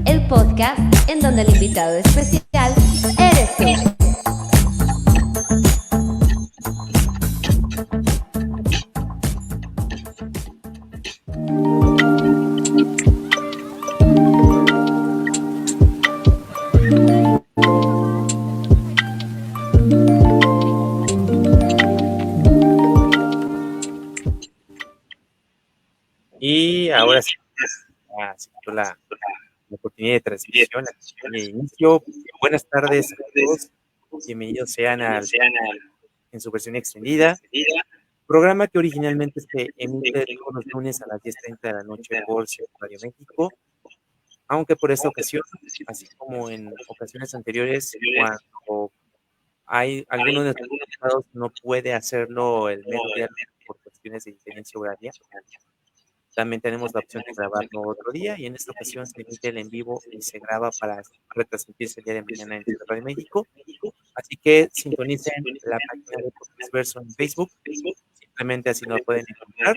el podcast en donde el invitado especial eres tú. Y ahora sí, acepto la oportunidad de transmisión y de inicio. Buenas tardes a todos. Bienvenidos sean en su versión extendida, programa que originalmente se emite todos los lunes a las 10:30 de la noche por Ciudad Radio México, aunque por esta ocasión, así como en ocasiones anteriores, cuando hay alguno de nuestros invitados no puede hacerlo el mero día por cuestiones de diferencia horaria. También tenemos la opción de grabarlo otro día y en esta ocasión se emite el en vivo y se graba para retransmitirse el día de mañana en Ciudad de México. Así que sintonicen la página de Podcast Verso en Facebook, simplemente así lo pueden encontrar.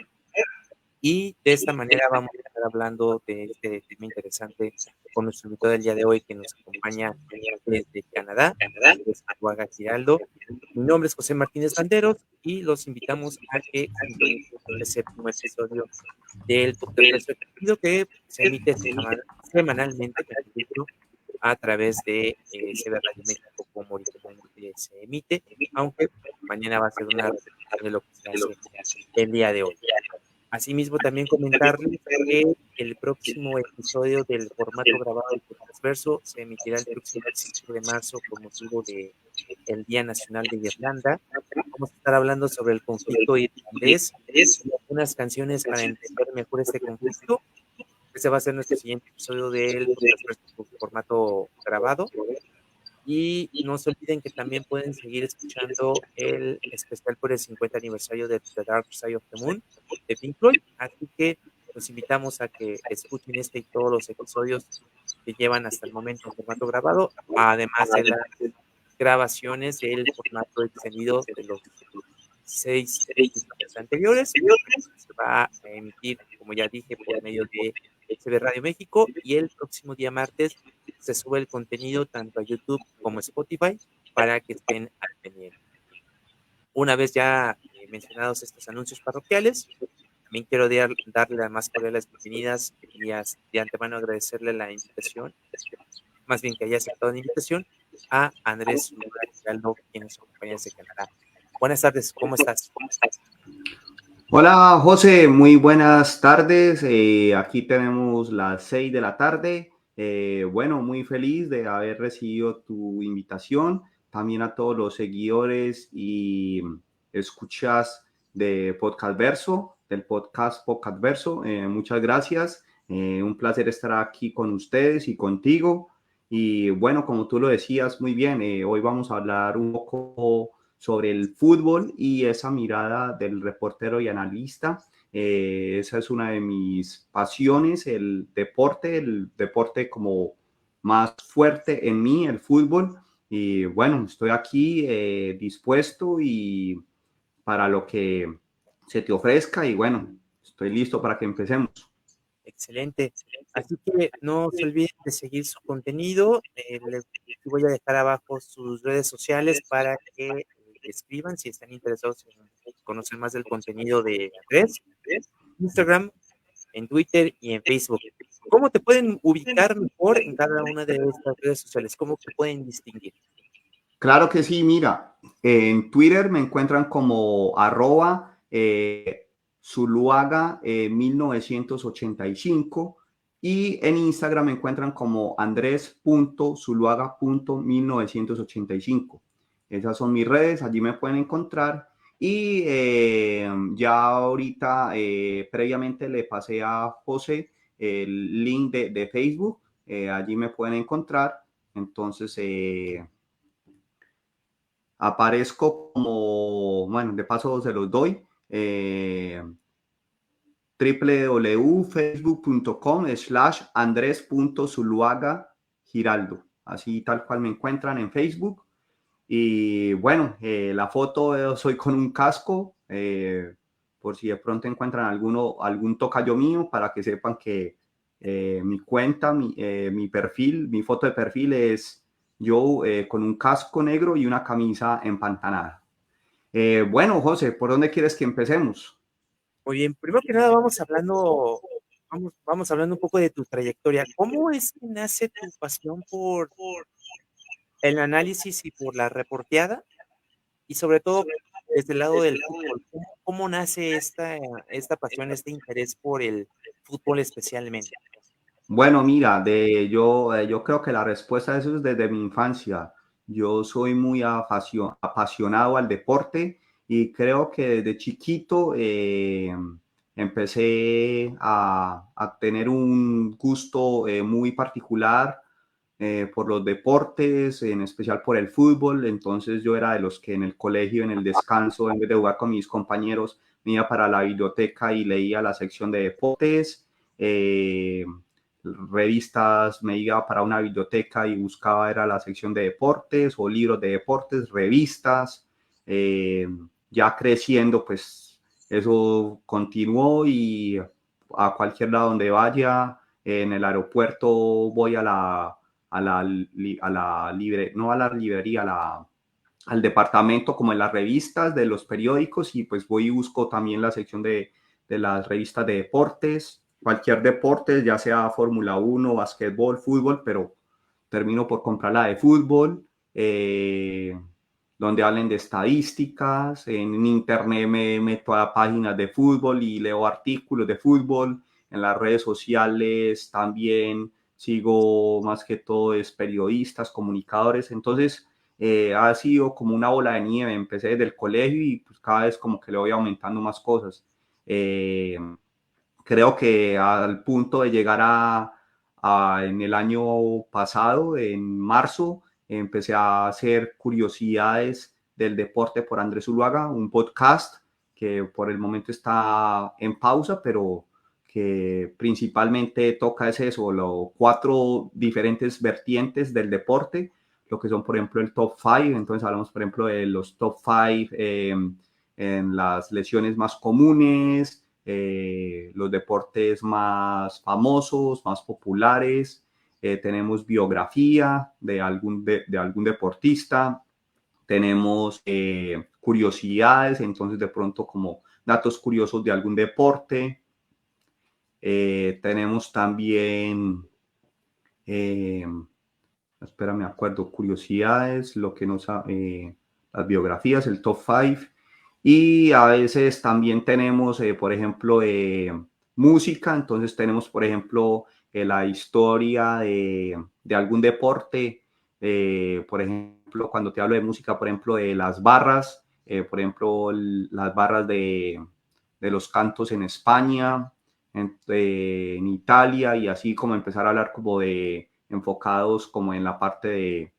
Y de esta manera vamos a estar hablando de este tema interesante con nuestro invitado del día de hoy que nos acompaña desde Canadá, Andrés Aguaga Giraldo. Mi nombre es José Martínez Landeros y los invitamos a que sintonicen este séptimo episodio del podcast Verso Extendido que se emite semanalmente a través de CB Radio México como originalmente se emite, aunque mañana va a ser una repetición de lo que se hace el día de hoy. Asimismo, también comentarles que el próximo episodio del formato grabado del podcast Verso se emitirá el próximo 5 de marzo por motivo de el Día Nacional de Irlanda. Vamos a estar hablando sobre el conflicto irlandés y algunas canciones para entender mejor este conflicto. Este va a ser nuestro siguiente episodio del podcast Verso formato grabado. Y no se olviden que también pueden seguir escuchando el especial por el 50 aniversario de The Dark Side of the Moon de Pink Floyd. Así que los invitamos a que escuchen este y todos los episodios que llevan hasta el momento en formato grabado, además de las grabaciones del formato extendido de los 6 episodios anteriores. Se va a emitir, como ya dije, por medio de CB Radio México y el próximo día martes se sube el contenido tanto a YouTube como a Spotify para que estén al pendiente. Una vez ya mencionados estos anuncios parroquiales, también quiero darle las más cordiales bienvenidas y de antemano agradecerle la invitación, más bien que haya aceptado la invitación, a Andrés Giraldo, quien nos acompaña desde Canadá. Buenas tardes, ¿cómo estás? Hola José, muy buenas tardes. Aquí tenemos las 6 de la tarde. Bueno, muy feliz de haber recibido tu invitación. También a todos los seguidores y escuchas de Podcast Verso, del podcast Verso. Muchas gracias. Un placer estar aquí con ustedes y contigo. Y bueno, como tú lo decías muy bien, hoy vamos a hablar un poco sobre el fútbol y esa mirada del reportero y analista. Esa es una de mis pasiones, el deporte como más fuerte en mí, el fútbol. Y bueno, estoy aquí dispuesto y para lo que se te ofrezca y bueno, estoy listo para que empecemos. Excelente. Así que no se olviden de seguir su contenido. Les voy a dejar abajo sus redes sociales para que escriban si están interesados en conocer más del contenido de Andrés, Instagram, en Twitter y en Facebook. ¿Cómo te pueden ubicar mejor en cada una de estas redes sociales? ¿Cómo te pueden distinguir? Claro que sí, mira, en Twitter me encuentran como @Zuluaga 1985 y en Instagram me encuentran como andres.zuluaga.1985. Esas son mis redes, allí me pueden encontrar y ya ahorita previamente le pasé a José el link de Facebook, allí me pueden encontrar, entonces aparezco como, bueno, de paso se los doy, www.facebook.com/andres.zuluaga-giraldo. Así tal cual me encuentran en Facebook. Y bueno, la foto soy con un casco, por si de pronto encuentran algún tocayo mío para que sepan que Mi cuenta, mi perfil, mi foto de perfil es yo con un casco negro y una camisa empantanada. Bueno, José, ¿por dónde quieres que empecemos? Muy bien, primero que nada vamos hablando un poco de tu trayectoria. ¿Cómo es que nace tu pasión por el análisis y por la reporteada? Y sobre todo, desde el lado del fútbol, ¿cómo nace esta pasión, este interés por el fútbol especialmente? Bueno, mira, yo creo que la respuesta a eso es desde mi infancia. Yo soy muy apasionado al deporte y creo que desde chiquito empecé a tener un gusto muy particular por los deportes, en especial por el fútbol. Entonces yo era de los que en el colegio, en el descanso, en vez de jugar con mis compañeros, me iba para la biblioteca y leía la sección de deportes. Revistas, me iba para una biblioteca y buscaba, era la sección de deportes o libros de deportes, revistas. Ya creciendo, pues eso continuó y a cualquier lado donde vaya, en el aeropuerto voy no a la librería, al departamento como en las revistas de los periódicos y pues voy y busco también la sección de las revistas de deportes, cualquier deporte, ya sea Fórmula 1, básquetbol, fútbol, pero termino por comprar la de fútbol, donde hablen de estadísticas, en internet me meto a páginas de fútbol y leo artículos de fútbol, en las redes sociales también sigo más que todo es periodistas, comunicadores, entonces ha sido como una bola de nieve. Empecé desde el colegio y pues cada vez como que le voy aumentando más cosas. Eh, Creo que al punto de llegar en el año pasado, en marzo, empecé a hacer curiosidades del deporte por Andrés Zuluaga, un podcast que por el momento está en pausa, pero que principalmente toca es eso, los 4 diferentes vertientes del deporte, lo que son, por ejemplo, el top 5. Entonces hablamos, por ejemplo, de los top 5 en las lesiones más comunes, los deportes más famosos, más populares. Tenemos biografía de algún deportista, tenemos curiosidades, entonces de pronto como datos curiosos de algún deporte. Tenemos también, eh, espera, me acuerdo, curiosidades, lo que nos, las biografías, el top 5. Y a veces también tenemos, por ejemplo, música. Entonces tenemos, por ejemplo, la historia de algún deporte. Por ejemplo, cuando te hablo de música, por ejemplo, de las barras, por ejemplo, las barras de los cantos en España, en Italia, y así como empezar a hablar como de enfocados como en la parte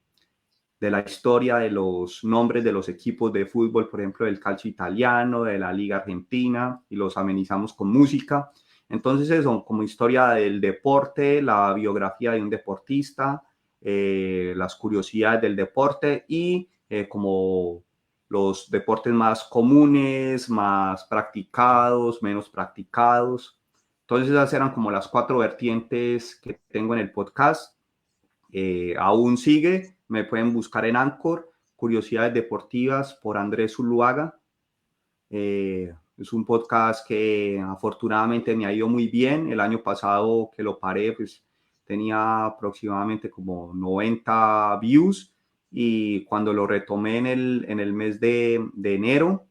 de la historia de los nombres de los equipos de fútbol, por ejemplo, del calcio italiano, de la Liga Argentina, y los amenizamos con música. Entonces eso, como historia del deporte, la biografía de un deportista, las curiosidades del deporte y como los deportes más comunes, más practicados, menos practicados. Entonces esas eran como las 4 vertientes que tengo en el podcast. Aún sigue, me pueden buscar en Anchor, Curiosidades Deportivas por Andrés Zuluaga. Es un podcast que afortunadamente me ha ido muy bien. El año pasado que lo paré, pues tenía aproximadamente como 90 views y cuando lo retomé en el mes de enero,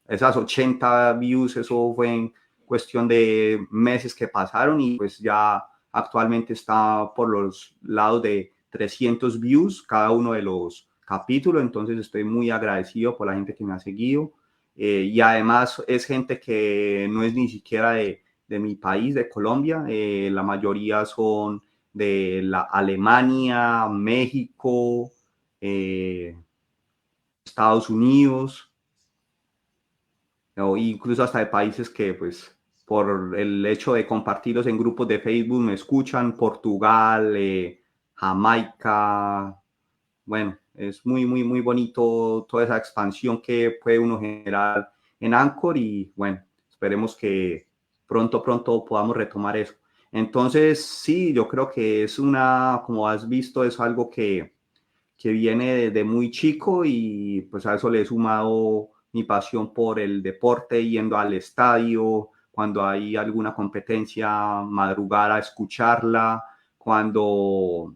esas 80 views, eso fue en cuestión de meses que pasaron y pues ya actualmente está por los lados de 300 views cada uno de los capítulos, entonces estoy muy agradecido por la gente que me ha seguido y además es gente que no es ni siquiera de mi país, de Colombia, la mayoría son de Alemania, México, Estados Unidos, o incluso hasta de países que pues por el hecho de compartirlos en grupos de Facebook me escuchan, Portugal, Jamaica. Bueno, es muy, muy, muy bonito toda esa expansión que puede uno generar en Anchor y bueno, esperemos que pronto podamos retomar eso. Entonces, sí, yo creo que es como has visto, es algo que viene desde muy chico y pues a eso le he sumado mi pasión por el deporte, yendo al estadio, cuando hay alguna competencia, madrugar a escucharla, cuando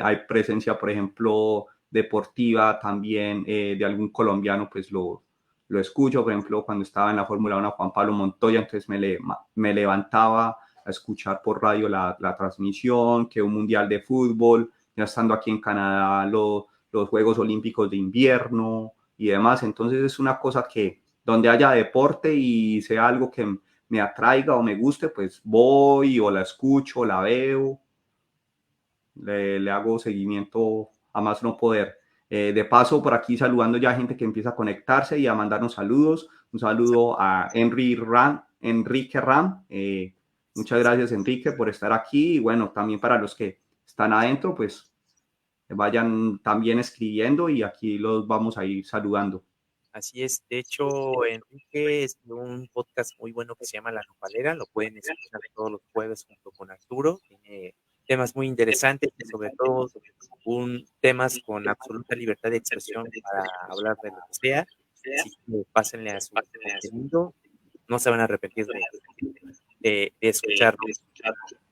hay presencia, por ejemplo, deportiva también de algún colombiano, pues lo escucho. Por ejemplo, cuando estaba en la Fórmula 1 Juan Pablo Montoya, entonces me levantaba a escuchar por radio la transmisión, que un mundial de fútbol, ya estando aquí en Canadá, los Juegos Olímpicos de invierno y demás. Entonces es una cosa que donde haya deporte y sea algo que me atraiga o me guste, pues voy o la escucho, la veo, le hago seguimiento a más no poder. De paso, por aquí saludando ya a gente que empieza a conectarse y a mandarnos saludos. Un saludo a Enrique Ram. Muchas gracias, Enrique, por estar aquí. Y bueno, también para los que están adentro, pues vayan también escribiendo y aquí los vamos a ir saludando. Así es, de hecho, Enrique es de un podcast muy bueno que se llama La Nopalera, lo pueden escuchar todos los jueves junto con Arturo, tiene temas muy interesantes y sobre todo temas con absoluta libertad de expresión para hablar de lo que sea, así que pásenle a su contenido, no se van a arrepentir de escucharlo.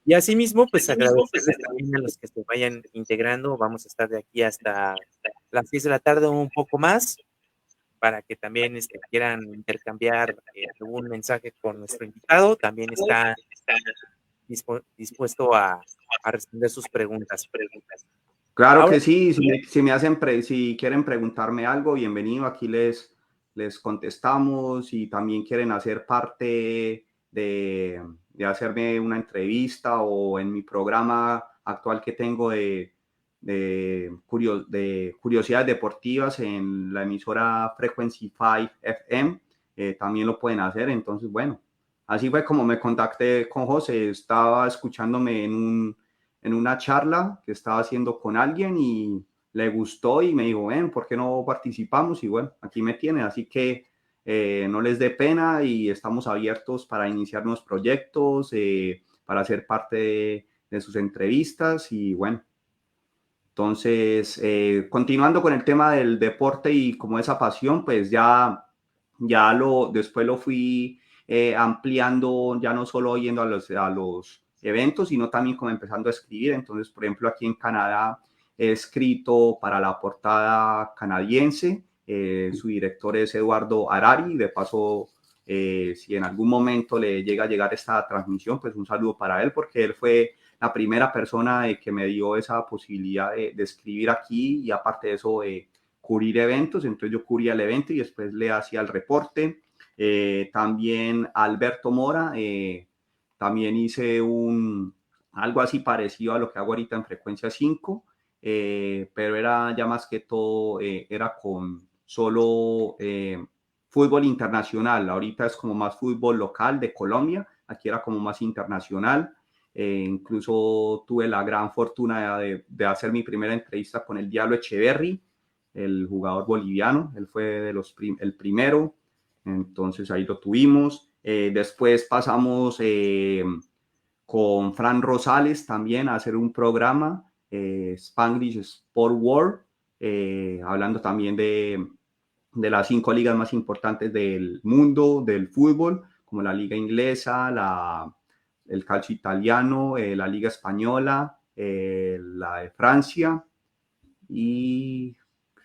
Y asimismo, pues agradecerles también a los que se vayan integrando, vamos a estar de aquí hasta las 6 de la tarde un poco más, para que también quieran intercambiar algún mensaje con nuestro invitado, también está dispuesto a responder sus preguntas. Claro Ahora, que sí, si quieren preguntarme algo, bienvenido, aquí les contestamos. Y también quieren hacer parte de hacerme una entrevista o en mi programa actual que tengo de curiosidades deportivas en la emisora Frequency 5 FM, también lo pueden hacer. Entonces, bueno, así fue como me contacté con José. Estaba escuchándome en una charla que estaba haciendo con alguien y le gustó y me dijo, ven, ¿por qué no participamos? Y bueno, aquí me tienen, así que no les dé pena y estamos abiertos para iniciar nuevos proyectos, para ser parte de sus entrevistas y bueno. Entonces, continuando con el tema del deporte y como esa pasión, pues después lo fui ampliando, ya no solo yendo a los eventos, sino también como empezando a escribir. Entonces, por ejemplo, aquí en Canadá he escrito para la portada canadiense. Su director es Eduardo Harari. De paso, si en algún momento le llega a llegar esta transmisión, pues un saludo para él, porque él fue la primera persona que me dio esa posibilidad de escribir aquí y aparte de eso, cubrir eventos. Entonces yo cubría el evento y después le hacía el reporte. También Alberto Mora, también hice algo así parecido a lo que hago ahorita en Frecuencia 5, pero era ya más que todo, era con solo fútbol internacional. Ahorita es como más fútbol local de Colombia, aquí era como más internacional. Incluso tuve la gran fortuna de hacer mi primera entrevista con el Diablo Echeverry, el jugador boliviano. Él fue el primero, entonces ahí lo tuvimos. Después pasamos con Fran Rosales también a hacer un programa, Spanglish Sport World, hablando también de las 5 ligas más importantes del mundo del fútbol, como la liga inglesa, el calcio italiano, la liga española, la de Francia y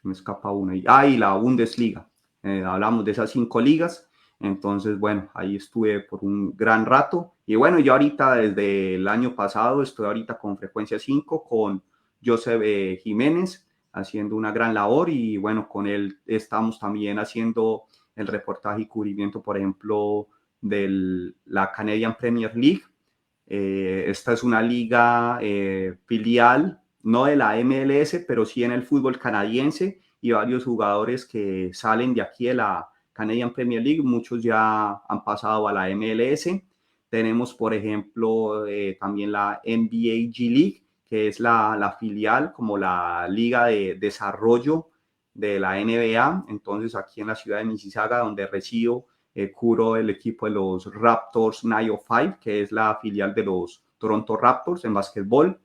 me escapa una. Y la Bundesliga. Hablamos de esas 5 ligas. Entonces, bueno, ahí estuve por un gran rato. Y bueno, yo ahorita desde el año pasado estoy ahorita con Frecuencia 5, con Joseph Jiménez, haciendo una gran labor. Y bueno, con él estamos también haciendo el reportaje y cubrimiento, por ejemplo, de la Canadian Premier League. Esta es una liga filial, no de la MLS, pero sí en el fútbol canadiense, y varios jugadores que salen de aquí de la Canadian Premier League, muchos ya han pasado a la MLS. Tenemos, por ejemplo, también la NBA G League, que es la filial, como la liga de desarrollo de la NBA. Entonces, aquí en la ciudad de Mississauga, donde resido, cubro el equipo de los Raptors 905, que es la filial de los Toronto Raptors en básquetbol.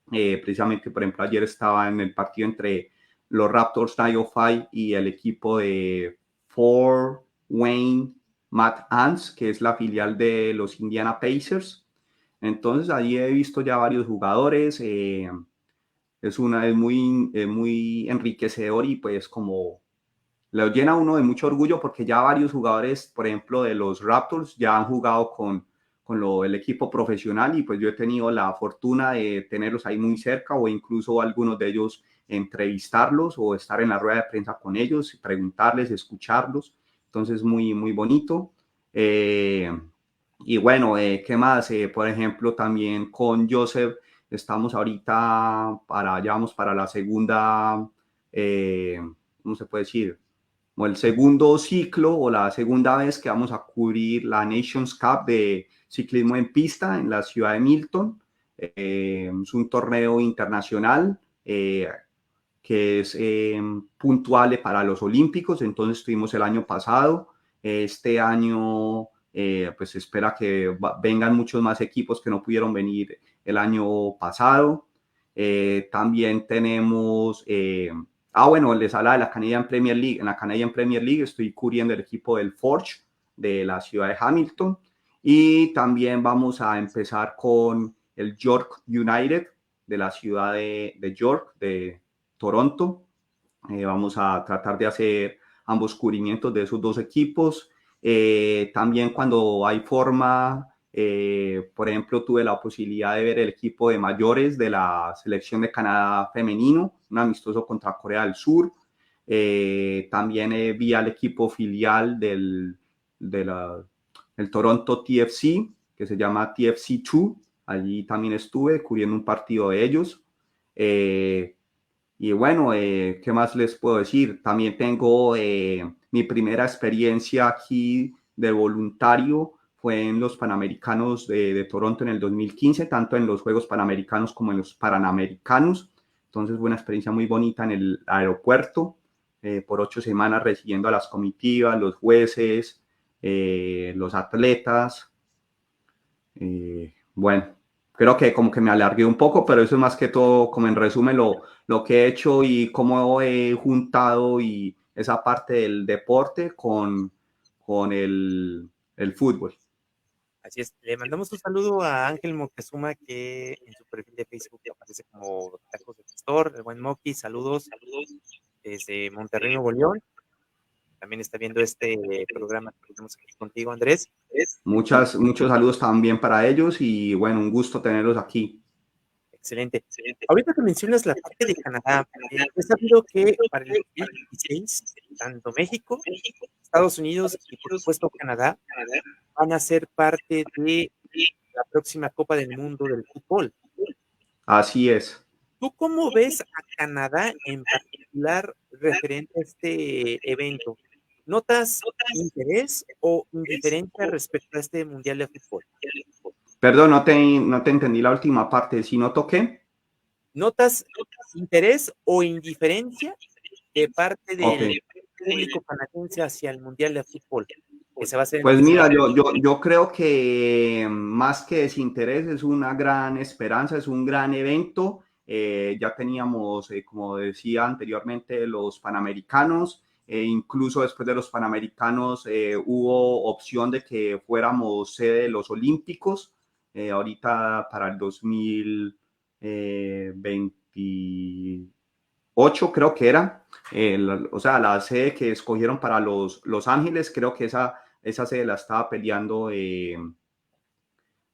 Precisamente, por ejemplo, ayer estaba en el partido entre los Raptors 905 y el equipo de Fort Wayne Mad Ants, que es la filial de los Indiana Pacers. Entonces, ahí he visto ya varios jugadores. Es muy enriquecedor y pues como lo llena uno de mucho orgullo porque ya varios jugadores, por ejemplo, de los Raptors ya han jugado con el equipo profesional y pues yo he tenido la fortuna de tenerlos ahí muy cerca o incluso algunos de ellos entrevistarlos o estar en la rueda de prensa con ellos, preguntarles, escucharlos. Entonces, muy bonito. Y bueno, ¿qué más? Por ejemplo, también con Joseph estamos ahorita ya vamos para la segunda, ¿cómo se puede decir? Como el segundo ciclo o la segunda vez que vamos a cubrir la Nations Cup de ciclismo en pista en la ciudad de Milton. Es un torneo internacional que es puntual para los Olímpicos. Entonces estuvimos el año pasado. Este año pues se espera que vengan muchos más equipos que no pudieron venir el año pasado. También tenemos... bueno, les habla de la Canadian Premier League. En la Canadian Premier League estoy cubriendo el equipo del Forge de la ciudad de Hamilton. Y también vamos a empezar con el York United de la ciudad de York, de Toronto. Vamos a tratar de hacer ambos cubrimientos de esos dos equipos. También cuando hay forma, por ejemplo, tuve la posibilidad de ver el equipo de mayores de la selección de Canadá femenino, un amistoso contra Corea del Sur. También vi al equipo filial del Toronto TFC, que se llama TFC2. Allí también estuve cubriendo un partido de ellos. Y bueno, ¿qué más les puedo decir? También tengo mi primera experiencia aquí de voluntario fue en los Panamericanos de Toronto en el 2015, tanto en los Juegos Panamericanos como en los Panamericanos. Entonces fue una experiencia muy bonita en el aeropuerto, por 8 semanas recibiendo a las comitivas, los jueces, los atletas. Bueno, creo que como que me alargué un poco, pero eso es más que todo como en resumen lo que he hecho y cómo he juntado y esa parte del deporte con el fútbol. Así es. Le mandamos un saludo a Ángel Moctezuma, que en su perfil de Facebook aparece como Tacos de Pastor. El buen Moki, saludos desde Monterrey, Nuevo León. También está viendo este programa que tenemos aquí contigo, Andrés. Muchos saludos también para ellos y bueno, un gusto tenerlos aquí. Excelente. Ahorita que mencionas la parte de Canadá, he sabido que para el 2016, tanto México, Estados Unidos y por supuesto Canadá van a ser parte de la próxima Copa del Mundo del fútbol. Así es. ¿Tú cómo ves a Canadá en particular referente a este evento? ¿Notas interés o indiferencia respecto a este Mundial de Fútbol? Perdón, no te entendí la última parte. ¿Si no toqué? ¿Notas interés o indiferencia de parte del público canadiense hacia el Mundial de Fútbol que se va a hacer en Pues mira, diciembre? yo creo que más que desinterés es una gran esperanza, es un gran evento. Ya teníamos, como decía anteriormente, los Panamericanos. Incluso después de los Panamericanos hubo opción de que fuéramos sede de los Olímpicos. Ahorita para el 2028 creo que era. O sea, la sede que escogieron para Los Ángeles, creo que esa sede la estaba peleando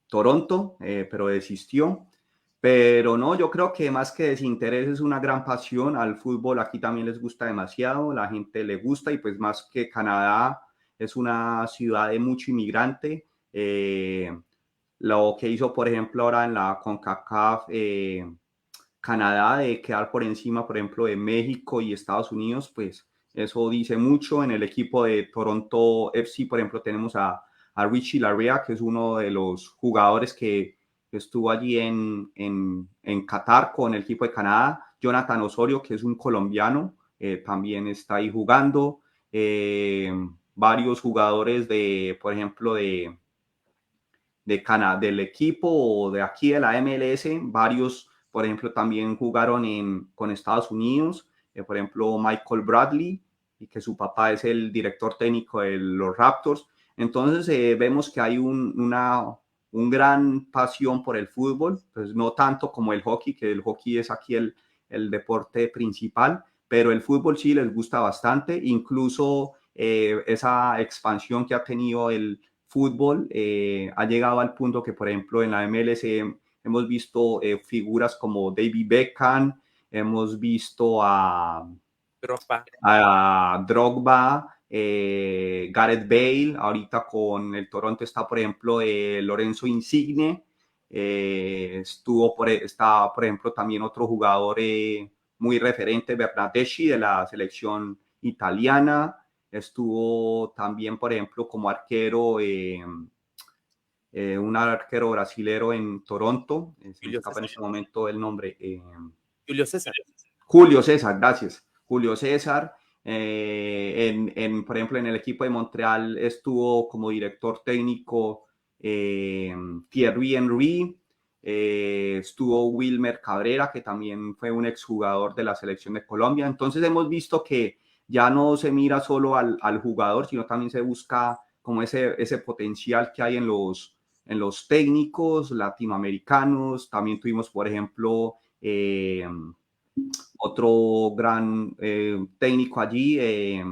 Toronto, pero desistió. Pero no, yo creo que más que desinterés es una gran pasión al fútbol. Aquí también les gusta demasiado, la gente le gusta y pues más que Canadá es una ciudad de mucho inmigrante. Lo que hizo, por ejemplo, ahora en la CONCACAF, Canadá, de quedar por encima, por ejemplo, de México y Estados Unidos, pues eso dice mucho. En el equipo de Toronto FC, por ejemplo, tenemos a Richie Laryea, que es uno de los jugadores que estuvo allí en Qatar con el equipo de Canadá. Jonathan Osorio, que es un colombiano, también está ahí jugando. varios jugadores de, por ejemplo, del equipo de aquí de la MLS, varios, por ejemplo, también jugaron con Estados Unidos, por ejemplo, Michael Bradley, y que su papá es el director técnico de los Raptors. Entonces vemos que hay un gran pasión por el fútbol, pues no tanto como el hockey, que el hockey es aquí el deporte principal, pero el fútbol sí les gusta bastante, incluso esa expansión que ha tenido el fútbol ha llegado al punto que, por ejemplo, en la MLS hemos visto figuras como David Beckham, hemos visto a Drogba, Gareth Bale, ahorita con el Toronto está, por ejemplo, Lorenzo Insigne, está, por ejemplo, también otro jugador muy referente, Bernardeschi, de la selección italiana, estuvo también, por ejemplo, como arquero, un arquero brasilero en Toronto, se me escapa en este momento el nombre. Julio César. Julio César, gracias. Julio César, por ejemplo, en el equipo de Montreal estuvo como director técnico Thierry Henry, estuvo Wilmer Cabrera, que también fue un exjugador de la selección de Colombia. Entonces hemos visto que ya no se mira solo al jugador, sino también se busca como ese potencial que hay en los técnicos latinoamericanos. También tuvimos, por ejemplo, otro gran técnico allí, se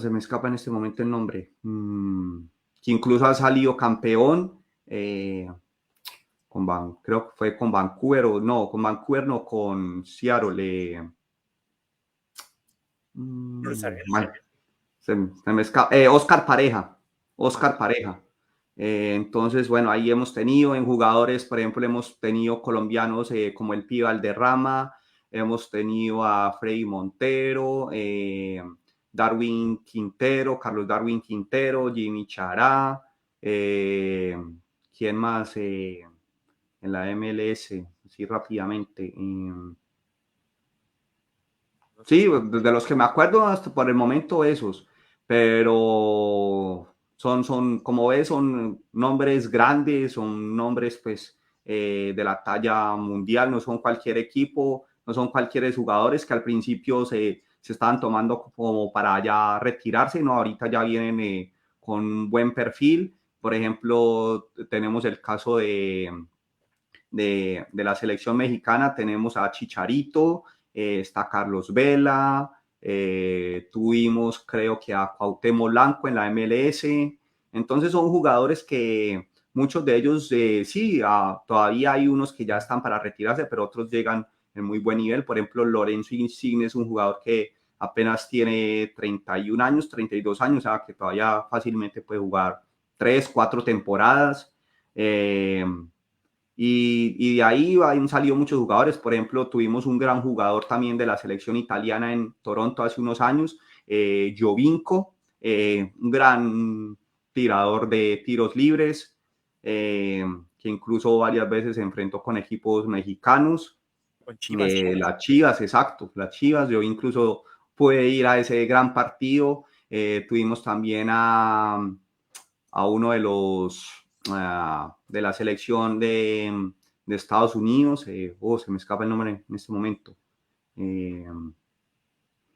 me escapa en este momento el nombre, que incluso ha salido campeón creo que fue con Vancouver, con Seattle. Se me escapa, Oscar Pareja. Entonces, bueno, ahí hemos tenido en jugadores, por ejemplo, hemos tenido colombianos como el Pío Valderrama, hemos tenido a Freddy Montero, Darwin Quintero, Carlos Darwin Quintero, Jimmy Chará, ¿quién más en la MLS? Así rápidamente. Sí, de los que me acuerdo hasta por el momento esos, pero como ves, son nombres grandes, son nombres pues de la talla mundial, no son cualquier equipo, no son cualquier jugadores que al principio se estaban tomando como para ya retirarse, no, ahorita ya vienen con un buen perfil. Por ejemplo, tenemos el caso de la selección mexicana, tenemos a Chicharito, está Carlos Vela, tuvimos creo que a Cuauhtémoc Blanco en la MLS. Entonces son jugadores que muchos de ellos sí, todavía hay unos que ya están para retirarse, pero otros llegan en muy buen nivel. Por ejemplo, Lorenzo Insigne es un jugador que apenas tiene 31 años, 32 años, o sea que todavía fácilmente puede jugar 3, 4 temporadas. Y de ahí han salido muchos jugadores. Por ejemplo, tuvimos un gran jugador también de la selección italiana en Toronto hace unos años, Giovinco, un gran tirador de tiros libres, que incluso varias veces se enfrentó con equipos mexicanos. Con Chivas. Las Chivas, exacto, las Chivas. Yo incluso pude ir a ese gran partido. Tuvimos también a uno de los de la selección de Estados Unidos, se me escapa el nombre en este momento.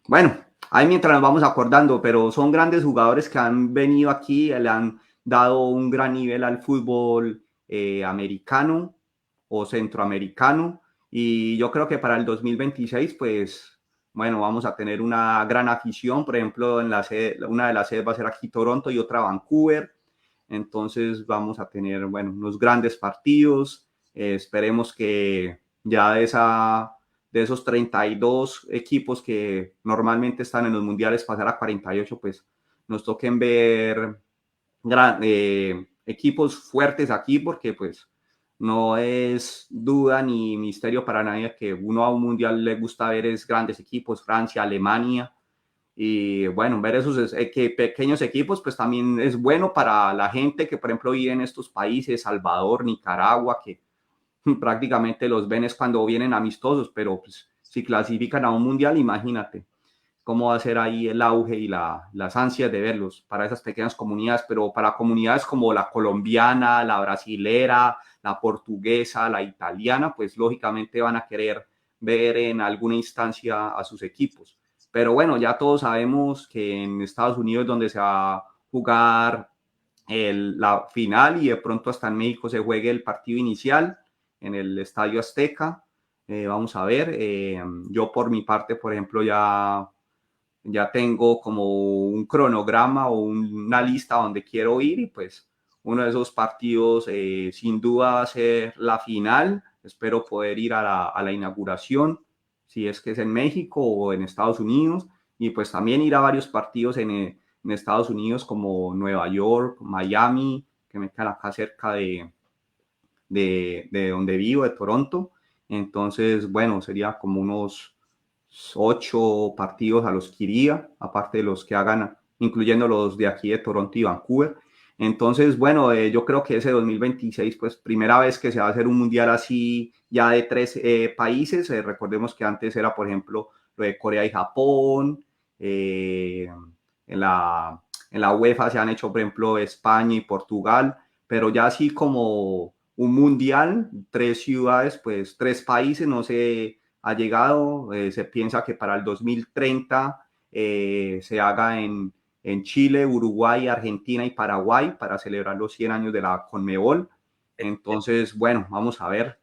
Bueno, ahí mientras nos vamos acordando, pero son grandes jugadores que han venido aquí, le han dado un gran nivel al fútbol americano o centroamericano, y yo creo que para el 2026, pues, bueno, vamos a tener una gran afición. Por ejemplo, una de las sedes va a ser aquí Toronto y otra Vancouver. Entonces vamos a tener, bueno, unos grandes partidos. Esperemos que ya de esos 32 equipos que normalmente están en los mundiales pasar a 48, pues nos toquen ver equipos fuertes aquí, porque pues no es duda ni misterio para nadie que uno a un mundial le gusta ver es grandes equipos, Francia, Alemania. Y bueno, ver esos pequeños equipos pues también es bueno para la gente que por ejemplo vive en estos países, Salvador, Nicaragua, que prácticamente los ven es cuando vienen amistosos, pero pues si clasifican a un mundial, imagínate. cómo va a ser ahí el auge y las ansias de verlos para esas pequeñas comunidades, pero para comunidades como la colombiana, la brasilera, la portuguesa, la italiana, pues lógicamente van a querer ver en alguna instancia a sus equipos. Pero bueno, ya todos sabemos que en Estados Unidos es donde se va a jugar la final y de pronto hasta en México se juegue el partido inicial en el Estadio Azteca. Vamos a ver, yo por mi parte, por ejemplo, ya tengo como un cronograma o una lista donde quiero ir y pues uno de esos partidos sin duda va a ser la final. Espero poder ir a la inauguración, si es que es en México o en Estados Unidos, y pues también ir a varios partidos en Estados Unidos como Nueva York, Miami, que me quedan acá cerca de donde vivo, de Toronto. Entonces, bueno, sería como unos 8 partidos a los que iría, aparte de los que hagan, incluyendo los de aquí de Toronto y Vancouver. Entonces, bueno, yo creo que ese 2026, pues primera vez que se va a hacer un mundial así ya de 3 países. Recordemos que antes era, por ejemplo, lo de Corea y Japón. En la UEFA se han hecho, por ejemplo, España y Portugal, pero ya así como un mundial, 3 ciudades, pues 3 países, no sé, ha llegado. Se piensa que para el 2030 se haga en Chile, Uruguay, Argentina y Paraguay para celebrar los 100 años de la Conmebol. Entonces, bueno, vamos a ver.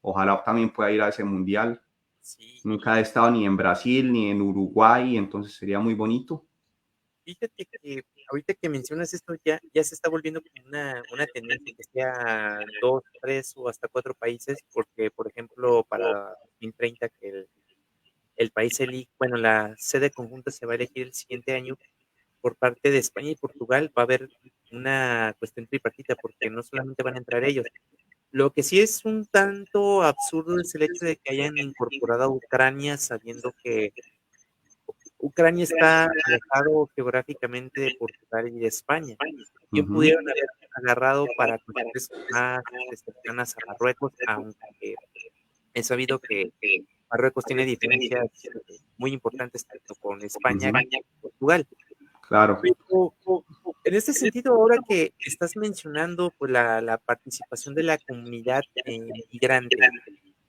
Ojalá también pueda ir a ese mundial. Sí, Nunca he estado ni en Brasil ni en Uruguay, entonces sería muy bonito. fíjate que ahorita que mencionas esto ya se está volviendo como una tendencia que sea 2, 3 o hasta 4 países, porque, por ejemplo, para 2030 que el país bueno, la sede conjunta se va a elegir el siguiente año por parte de España y Portugal, va a haber una cuestión tripartita, porque no solamente van a entrar ellos. Lo que sí es un tanto absurdo es el hecho de que hayan incorporado a Ucrania sabiendo que Ucrania está alejado geográficamente de Portugal y de España. Bien Ujú. pudieron haber agarrado para cuestiones más cercanas a Marruecos, aunque he sabido que Marruecos tiene diferencias muy importantes tanto con España Ujú. como con Portugal. Claro. Pero en este sentido, ahora que estás mencionando pues, la participación de la comunidad migrante,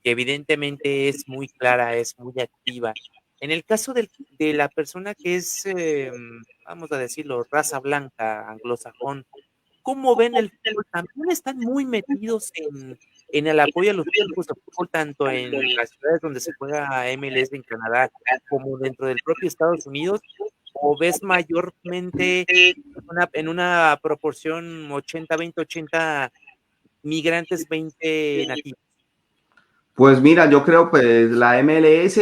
que evidentemente es muy clara, es muy activa. En el caso de la persona que es, vamos a decirlo, raza blanca, anglosajón, ¿cómo ven el fútbol? También están muy metidos en el apoyo a los equipos de fútbol, tanto en las ciudades donde se juega MLS en Canadá como dentro del propio Estados Unidos, o ves mayormente en una proporción 80-20, 80 migrantes, 20 nativos? Pues mira, yo creo pues la MLS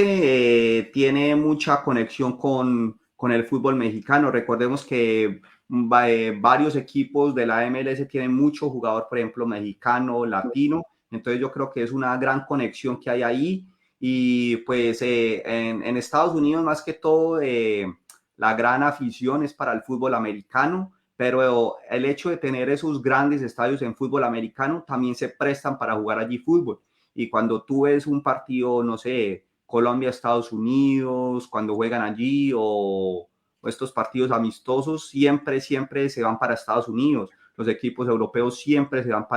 tiene mucha conexión con el fútbol mexicano. Recordemos que varios equipos de la MLS tienen mucho jugador, por ejemplo, mexicano, latino. Entonces yo creo que es una gran conexión que hay ahí. Y pues en Estados Unidos más que todo la gran afición es para el fútbol americano, pero el hecho de tener esos grandes estadios en fútbol americano también se prestan para jugar allí fútbol. Y cuando tú ves un partido, no sé, Colombia-Estados Unidos, cuando juegan allí o estos partidos amistosos, siempre se van para Estados Unidos. Los equipos europeos siempre se van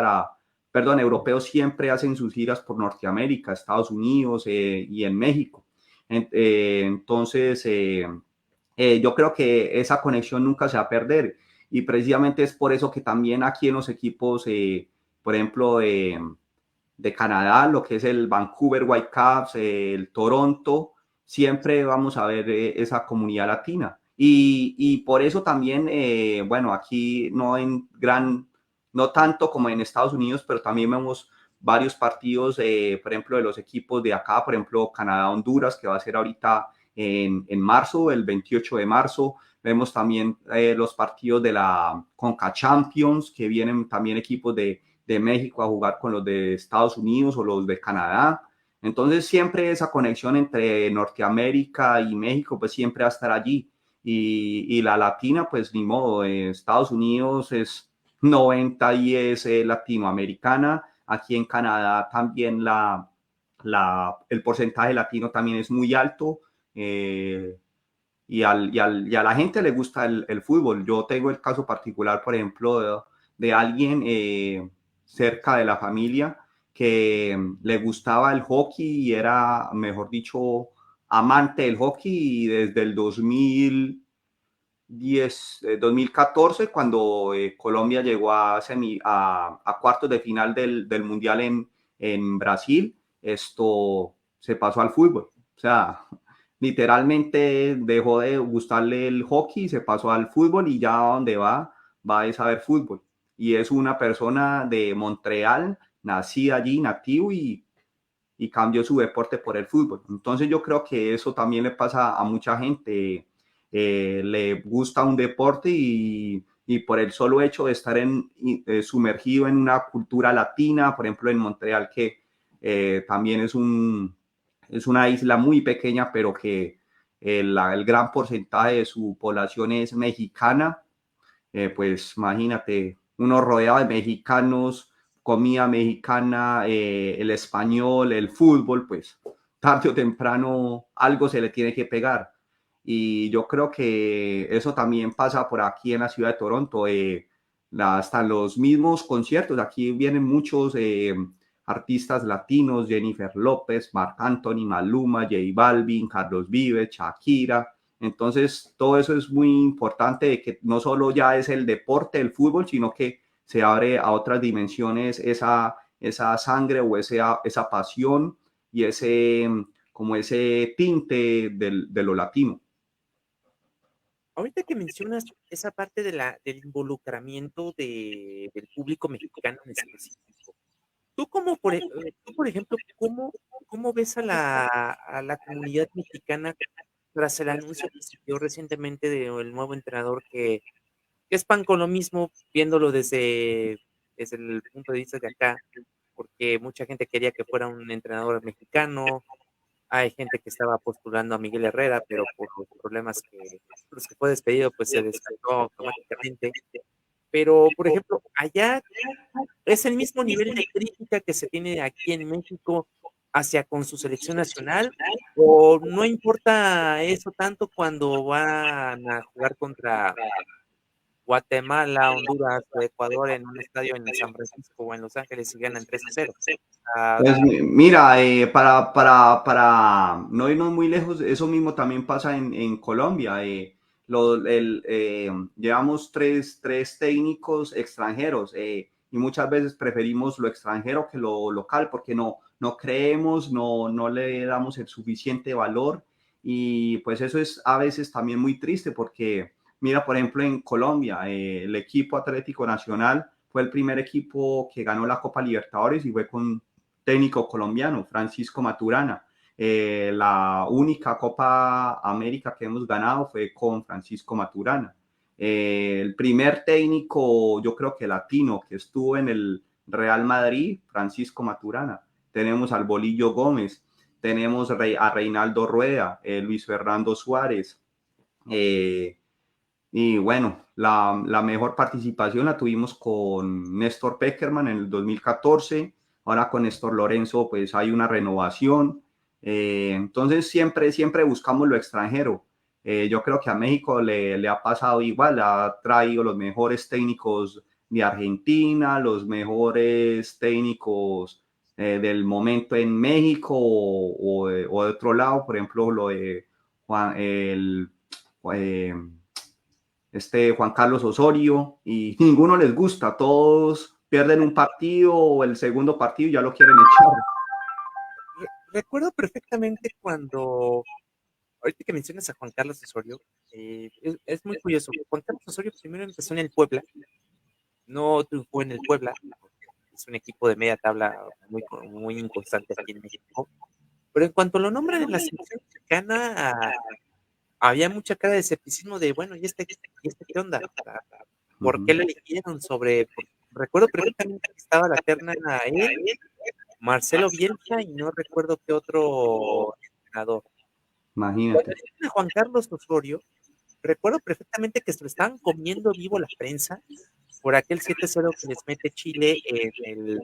perdón, europeos siempre hacen sus giras por Norteamérica, Estados Unidos y en México. Entonces, yo creo que esa conexión nunca se va a perder. Y precisamente es por eso que también aquí en los equipos, por ejemplo, de Canadá, lo que es el Vancouver Whitecaps, el Toronto, siempre vamos a ver esa comunidad latina. Y por eso también, bueno, aquí no tanto como en Estados Unidos, pero también vemos varios partidos, por ejemplo, de los equipos de acá, por ejemplo, Canadá-Honduras, que va a ser ahorita en marzo, el 28 de marzo. Vemos también los partidos de la Conca Champions, que vienen también equipos de México a jugar con los de Estados Unidos o los de Canadá. Entonces siempre esa conexión entre Norteamérica y México pues siempre va a estar allí. Y la latina pues ni modo, Estados Unidos es 90-10 latinoamericana. Aquí en Canadá también el porcentaje latino también es muy alto. y a la gente le gusta el fútbol. Yo tengo el caso particular, por ejemplo, de alguien cerca de la familia que le gustaba el hockey y era, mejor dicho, amante del hockey, y desde el 2014, cuando Colombia llegó a cuartos de final del Mundial en Brasil, esto se pasó al fútbol. O sea, literalmente dejó de gustarle el hockey, se pasó al fútbol, y ya donde va a saber fútbol. Y es una persona de Montreal, nacida allí, nativo, y cambió su deporte por el fútbol. Entonces yo creo que eso también le pasa a mucha gente. Le gusta un deporte, y por el solo hecho de estar sumergido en una cultura latina, por ejemplo en Montreal, que también es una isla muy pequeña, pero que el gran porcentaje de su población es mexicana. Pues imagínate, uno rodeado de mexicanos, comida mexicana, el español, el fútbol, pues tarde o temprano algo se le tiene que pegar. Y yo creo que eso también pasa por aquí en la ciudad de Toronto. Hasta los mismos conciertos, aquí vienen muchos artistas latinos: Jennifer López, Marc Anthony, Maluma, J Balvin, Carlos Vives, Shakira. Entonces, todo eso es muy importante, de que no solo ya es el deporte, el fútbol, sino que se abre a otras dimensiones esa sangre, o esa pasión, y como ese tinte de lo latino. Ahorita que mencionas esa parte del involucramiento del público mexicano en específico, tú, por ejemplo, ¿cómo ves a la comunidad mexicana tras el anuncio que se dio recientemente del nuevo entrenador que es pan con lo mismo, viéndolo desde el punto de vista de acá, porque mucha gente quería que fuera un entrenador mexicano? Hay gente que estaba postulando a Miguel Herrera, pero por los problemas por los que fue despedido, pues se descartó automáticamente. Pero, por ejemplo, allá es el mismo nivel de crítica que se tiene aquí en México hacia con su selección nacional, o no importa eso tanto cuando van a jugar contra Guatemala, Honduras o Ecuador en un estadio en San Francisco o en Los Ángeles y ganan 3-0. Ah, Pues mira, para no irnos muy lejos, eso mismo también pasa en Colombia. Llevamos tres técnicos extranjeros, y muchas veces preferimos lo extranjero que lo local, porque no creemos, no le damos el suficiente valor. Y pues eso es a veces también muy triste, porque mira, por ejemplo, en Colombia, el equipo Atlético Nacional fue el primer equipo que ganó la Copa Libertadores, y fue con técnico colombiano, Francisco Maturana. La única Copa América que hemos ganado fue con Francisco Maturana. El primer técnico, yo creo que latino, que estuvo en el Real Madrid, Francisco Maturana. Tenemos al Bolillo Gómez, tenemos a Reinaldo Rueda, Luis Fernando Suárez. Y bueno, la mejor participación la tuvimos con Néstor Peckerman en el 2014. Ahora con Néstor Lorenzo pues hay una renovación. Entonces siempre buscamos lo extranjero. Yo creo que a México le ha pasado igual, ha traído los mejores técnicos de Argentina, los mejores técnicos del momento en México, o de otro lado, por ejemplo lo de eh, Juan Carlos Osorio, y ninguno les gusta. Todos pierden un partido, o el segundo partido ya lo quieren echar. Recuerdo perfectamente cuando, ahorita que mencionas a Juan Carlos Osorio, es muy curioso. Juan Carlos Osorio primero empezó en el Puebla, no triunfó en el Puebla, es un equipo de media tabla muy inconstante aquí en México, pero en cuanto lo nombran en la selección mexicana, había mucha cara de escepticismo de, bueno, ¿y este qué onda? ¿Por qué lo eligieron recuerdo perfectamente que estaba la terna a él, Marcelo Bielsa y no recuerdo qué otro entrenador. Cuando Imagínate. eligen a Juan Carlos Osorio, recuerdo perfectamente que se lo estaban comiendo vivo la prensa por aquel 7-0 que les mete Chile en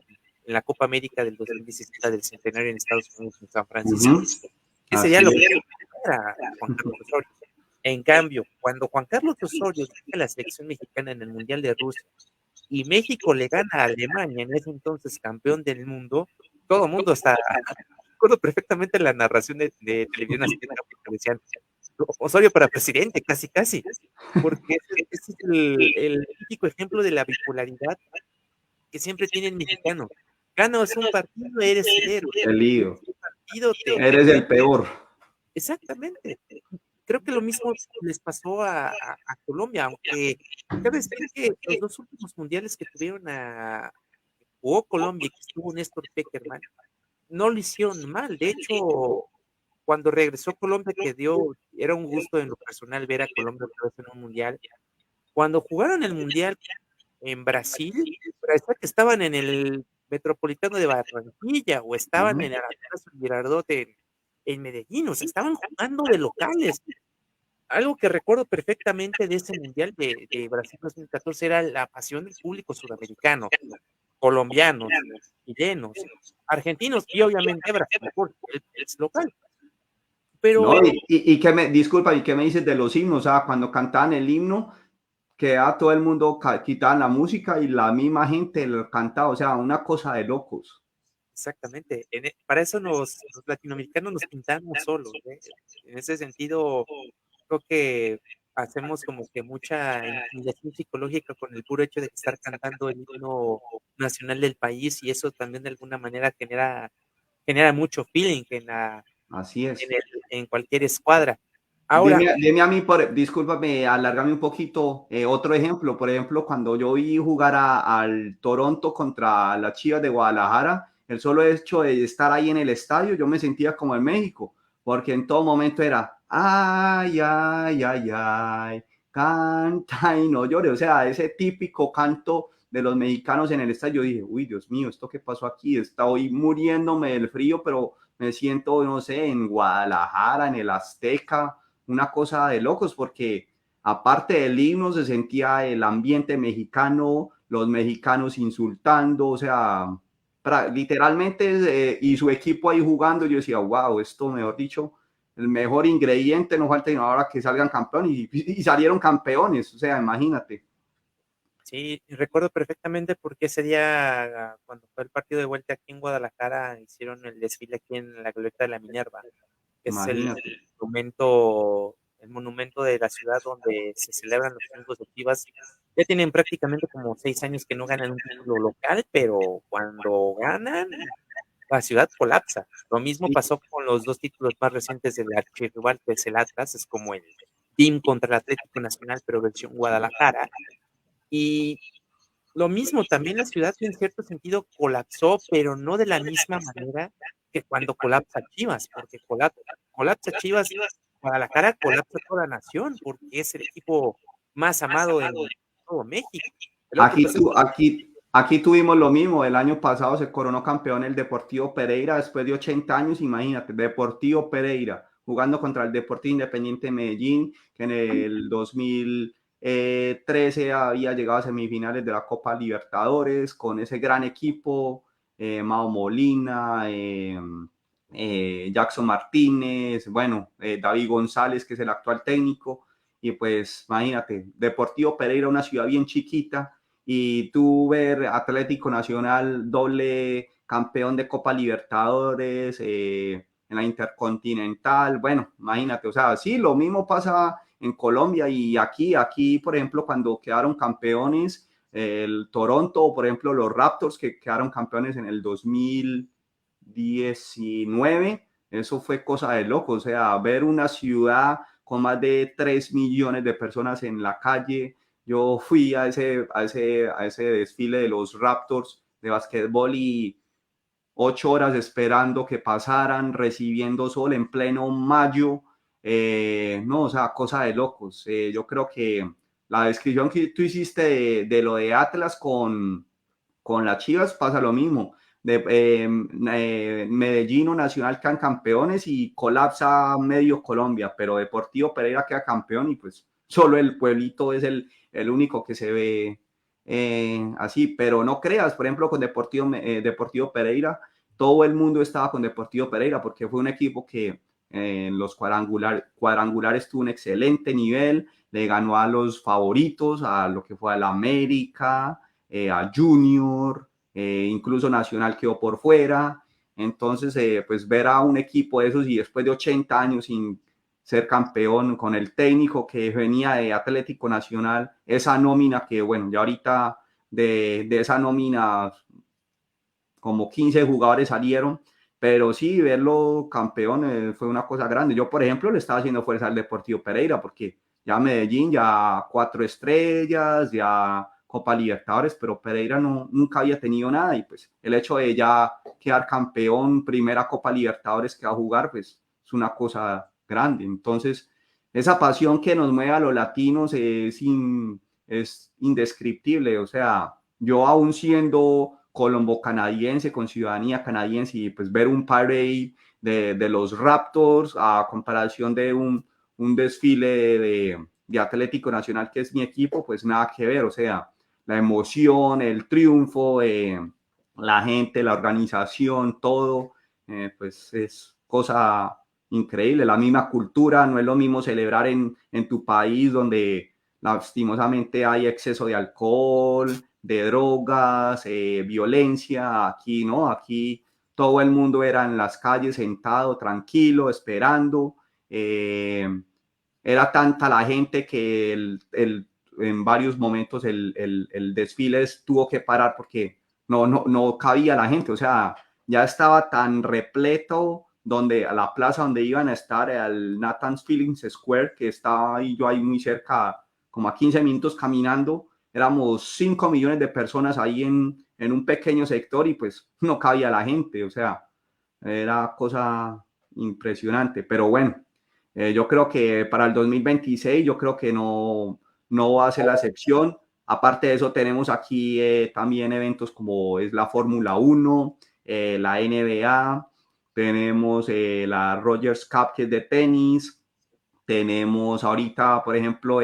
la Copa América del 2017 del centenario en Estados Unidos, en San Francisco. Ese Así ya lo es. querían a Juan Carlos Osorio. En cambio, cuando Juan Carlos Osorio dirige la selección mexicana en el Mundial de Rusia y México le gana a Alemania, en ese entonces campeón del mundo, todo el mundo está, recuerdo perfectamente la narración de Televisión Azteca, porque decían, Osorio para presidente, casi, casi, porque ese es el típico ejemplo de la bipolaridad que siempre tiene el mexicano. Ganas un partido, eres el héroe. El lío. Un partido Eres el peor. Exactamente. Creo que lo mismo les pasó a Colombia, aunque cabe decir que los dos últimos mundiales que jugó Colombia, que estuvo Néstor Peckerman, no lo hicieron mal. De hecho, cuando regresó Colombia, era un gusto en lo personal ver a Colombia otra vez en un mundial. Cuando jugaron el mundial en Brasil, parecía que estaban en el Metropolitano de Barranquilla o estaban en el Atanasio Girardot en Medellín, o sea, estaban jugando de locales. Algo que recuerdo perfectamente de ese mundial de Brasil 2014 era la pasión del público sudamericano, colombianos, chilenos, argentinos y obviamente Brasil, porque es local. Pero No, disculpa, ¿y qué me dices de los himnos? O sea, cuando cantaban el himno, quedaba todo el mundo, quitaban la música y la misma gente lo cantaba, o sea, una cosa de locos. exactamente, para eso los latinoamericanos nos pintamos solos, ¿eh? En ese sentido, creo que hacemos como que mucha intimidación psicológica con el puro hecho de estar cantando el himno nacional del país y eso también de alguna manera genera mucho feeling Así es. en cualquier escuadra. Ahora, Dime a mí, discúlpame, alárgame un poquito, otro ejemplo, por ejemplo, cuando yo vi jugar al Toronto contra las Chivas de Guadalajara, el solo hecho de estar ahí en el estadio, yo me sentía como en México, porque en todo momento era, ay, ay, ay, ay, canta y no llore, o sea, ese típico canto de los mexicanos en el estadio, yo dije, uy, Dios mío, ¿esto qué pasó aquí? Estoy muriéndome del frío, pero me siento, no sé, en Guadalajara, en el Azteca, una cosa de locos, porque aparte del himno se sentía el ambiente mexicano, los mexicanos insultando, o sea, literalmente, y su equipo ahí jugando, yo decía, wow, esto, mejor dicho, el mejor ingrediente, no falta sino ahora que salgan campeones, y salieron campeones, o sea, imagínate. sí, recuerdo perfectamente porque ese día, cuando fue el partido de vuelta aquí en Guadalajara, hicieron el desfile aquí en la Glorieta de la Minerva, que es Imagínate. el monumento de la ciudad donde se celebran los triunfos de Chivas. Ya tienen prácticamente como 6 años que no ganan un título local, pero cuando ganan, la ciudad colapsa. Lo mismo Sí, pasó con los dos títulos más recientes del archirrival, que es el Atlas, es como el team contra el Atlético Nacional, pero versión Guadalajara. Y lo mismo, también la ciudad en cierto sentido colapsó, pero no de la misma manera que cuando colapsa Chivas, porque colapsa Chivas, Guadalajara colapsa toda la nación, porque es el equipo más amado en todo México. El otro Aquí, pues es aquí tuvimos lo mismo. El año pasado se coronó campeón el Deportivo Pereira después de 80 años. Imagínate, Deportivo Pereira jugando contra el Deportivo Independiente de Medellín, que en el 2013 había llegado a semifinales de la Copa Libertadores con ese gran equipo, Mao Molina, Jackson Martínez, bueno, David González, que es el actual técnico. Y pues imagínate, Deportivo Pereira, una ciudad bien chiquita, y tú ver Atlético Nacional doble campeón de Copa Libertadores, en la Intercontinental, bueno, imagínate, o sea, sí, lo mismo pasa en Colombia y aquí, por ejemplo, cuando quedaron campeones, el Toronto, por ejemplo, los Raptors que quedaron campeones en el 2019, eso fue cosa de loco, o sea, ver una ciudad con más de 3 millones de personas en la calle. Yo fui a ese desfile de los Raptors de basquetbol y 8 horas esperando que pasaran, recibiendo sol en pleno mayo. No, o sea, cosa de locos. Yo creo que la descripción que tú hiciste de lo de Atlas con las Chivas pasa lo mismo. Medellín o Nacional quedan campeones y colapsa medio Colombia, pero Deportivo Pereira queda campeón y pues solo el pueblito es el único que se ve así, pero no creas, por ejemplo, con Deportivo Pereira, todo el mundo estaba con Deportivo Pereira porque fue un equipo que en los cuadrangulares tuvo un excelente nivel, le ganó a los favoritos, a lo que fue al América, a Junior, incluso Nacional quedó por fuera. Entonces, pues ver a un equipo de esos y después de 80 años sin ser campeón, con el técnico que venía de Atlético Nacional, esa nómina que, bueno, ya ahorita de esa nómina como 15 jugadores salieron, pero sí, verlo campeón fue una cosa grande. Yo, por ejemplo, le estaba haciendo fuerza al Deportivo Pereira, porque ya Medellín, ya 4 estrellas, ya Copa Libertadores, pero Pereira no, nunca había tenido nada, y pues el hecho de ya quedar campeón, primera Copa Libertadores que va a jugar, pues es una cosa grande. Entonces, esa pasión que nos mueve a los latinos es indescriptible. O sea, yo aún siendo colombo canadiense, con ciudadanía canadiense, y pues ver un parade de los Raptors a comparación de un desfile de Atlético Nacional, que es mi equipo, pues nada que ver. O sea, la emoción, el triunfo, la gente, la organización, todo, pues es cosa increíble. La misma cultura, no es lo mismo celebrar en tu país donde lastimosamente hay exceso de alcohol, de drogas, violencia. Aquí no, aquí todo el mundo era en las calles sentado, tranquilo, esperando. Era tanta la gente que en varios momentos el desfile tuvo que parar porque no cabía la gente. O sea, ya estaba tan repleto donde a la plaza donde iban a estar, al Nathan's Feelings Square, que estaba ahí, yo ahí muy cerca, como a 15 minutos caminando. Éramos 5 millones de personas ahí en un pequeño sector, y pues no cabía la gente. O sea, era cosa impresionante. Pero bueno, yo creo que para el 2026, yo creo que no va a ser la excepción. Aparte de eso, tenemos aquí también eventos como es la Fórmula 1, la NBA, tenemos la Rogers Cup, que es de tenis. Tenemos ahorita, por ejemplo,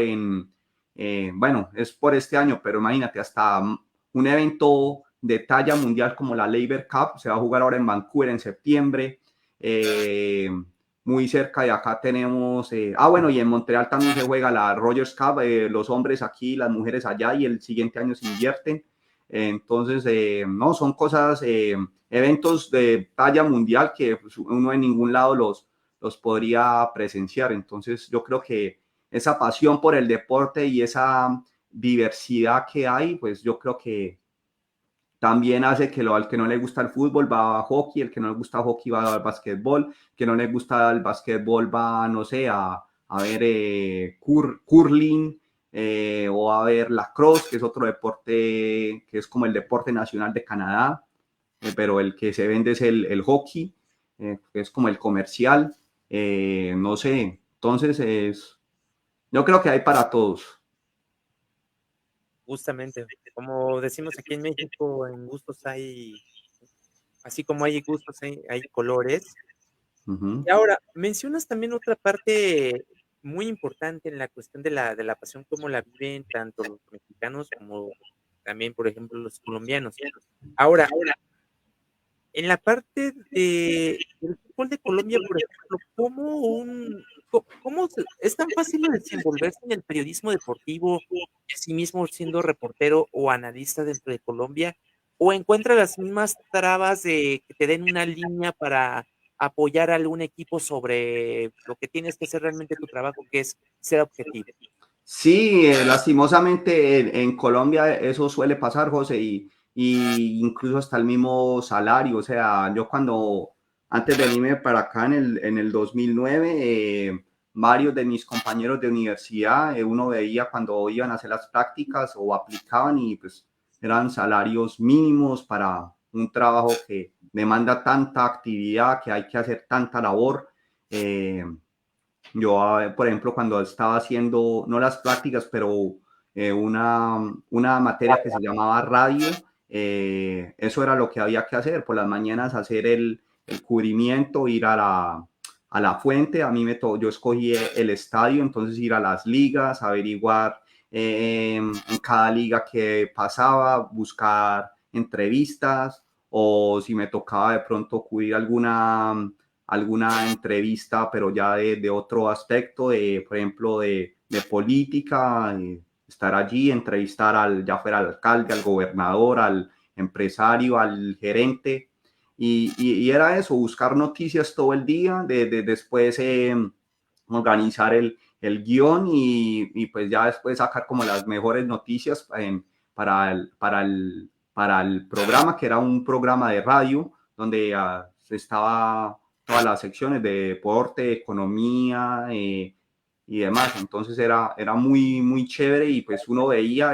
bueno, es por este año, pero imagínate, hasta un evento de talla mundial como la Laver Cup se va a jugar ahora en Vancouver en septiembre. Muy cerca de acá tenemos, bueno, y en Montreal también se juega la Rogers Cup, los hombres aquí, las mujeres allá, y el siguiente año se invierten. Entonces, no, son cosas, eventos de talla mundial que pues, uno en ningún lado los podría presenciar. Entonces, yo creo que esa pasión por el deporte y esa diversidad que hay, pues yo creo que también hace que al que no le gusta el fútbol va a hockey, el que no le gusta hockey va al basquetbol, que no le gusta el basquetbol va, no sé, a ver curling, o a ver lacrosse, que es otro deporte que es como el deporte nacional de Canadá, pero el que se vende es el hockey, que es como el comercial. No sé, entonces yo creo que hay para todos. Justamente, como decimos aquí en México, en gustos así como hay gustos, hay colores. Uh-huh. Y ahora, mencionas también otra parte muy importante en la cuestión de la pasión, como la viven tanto los mexicanos como también, por ejemplo, los colombianos. Ahora, en la parte del fútbol de Colombia, por ejemplo, es tan fácil desenvolverse en el periodismo deportivo, sí mismo siendo reportero o analista dentro de Colombia, o encuentra las mismas trabas de que te den una línea para apoyar a algún equipo sobre lo que tienes que hacer realmente tu trabajo, que es ser objetivo? Sí, lastimosamente en Colombia eso suele pasar, José, y incluso hasta el mismo salario. O sea, yo antes de venirme para acá en el 2009, varios de mis compañeros de universidad, uno veía cuando iban a hacer las prácticas o aplicaban, y pues eran salarios mínimos para un trabajo que demanda tanta actividad, que hay que hacer tanta labor. Yo, por ejemplo, cuando estaba haciendo, no las prácticas, pero una materia que se llamaba radio, eso era lo que había que hacer. Por las mañanas hacer el cubrimiento, ir a la fuente. A mí yo escogí el estadio, entonces ir a las ligas, averiguar en cada liga que pasaba, buscar entrevistas, o si me tocaba de pronto cubrir alguna entrevista, pero ya de otro aspecto, por ejemplo, de política, estar allí, entrevistar ya fuera al alcalde, al gobernador, al empresario, al gerente, y era eso, buscar noticias todo el día, después organizar el guión y pues ya después sacar como las mejores noticias para el programa, que era un programa de radio donde estaba todas las secciones de deporte, economía y demás. Entonces era muy, muy chévere y pues uno veía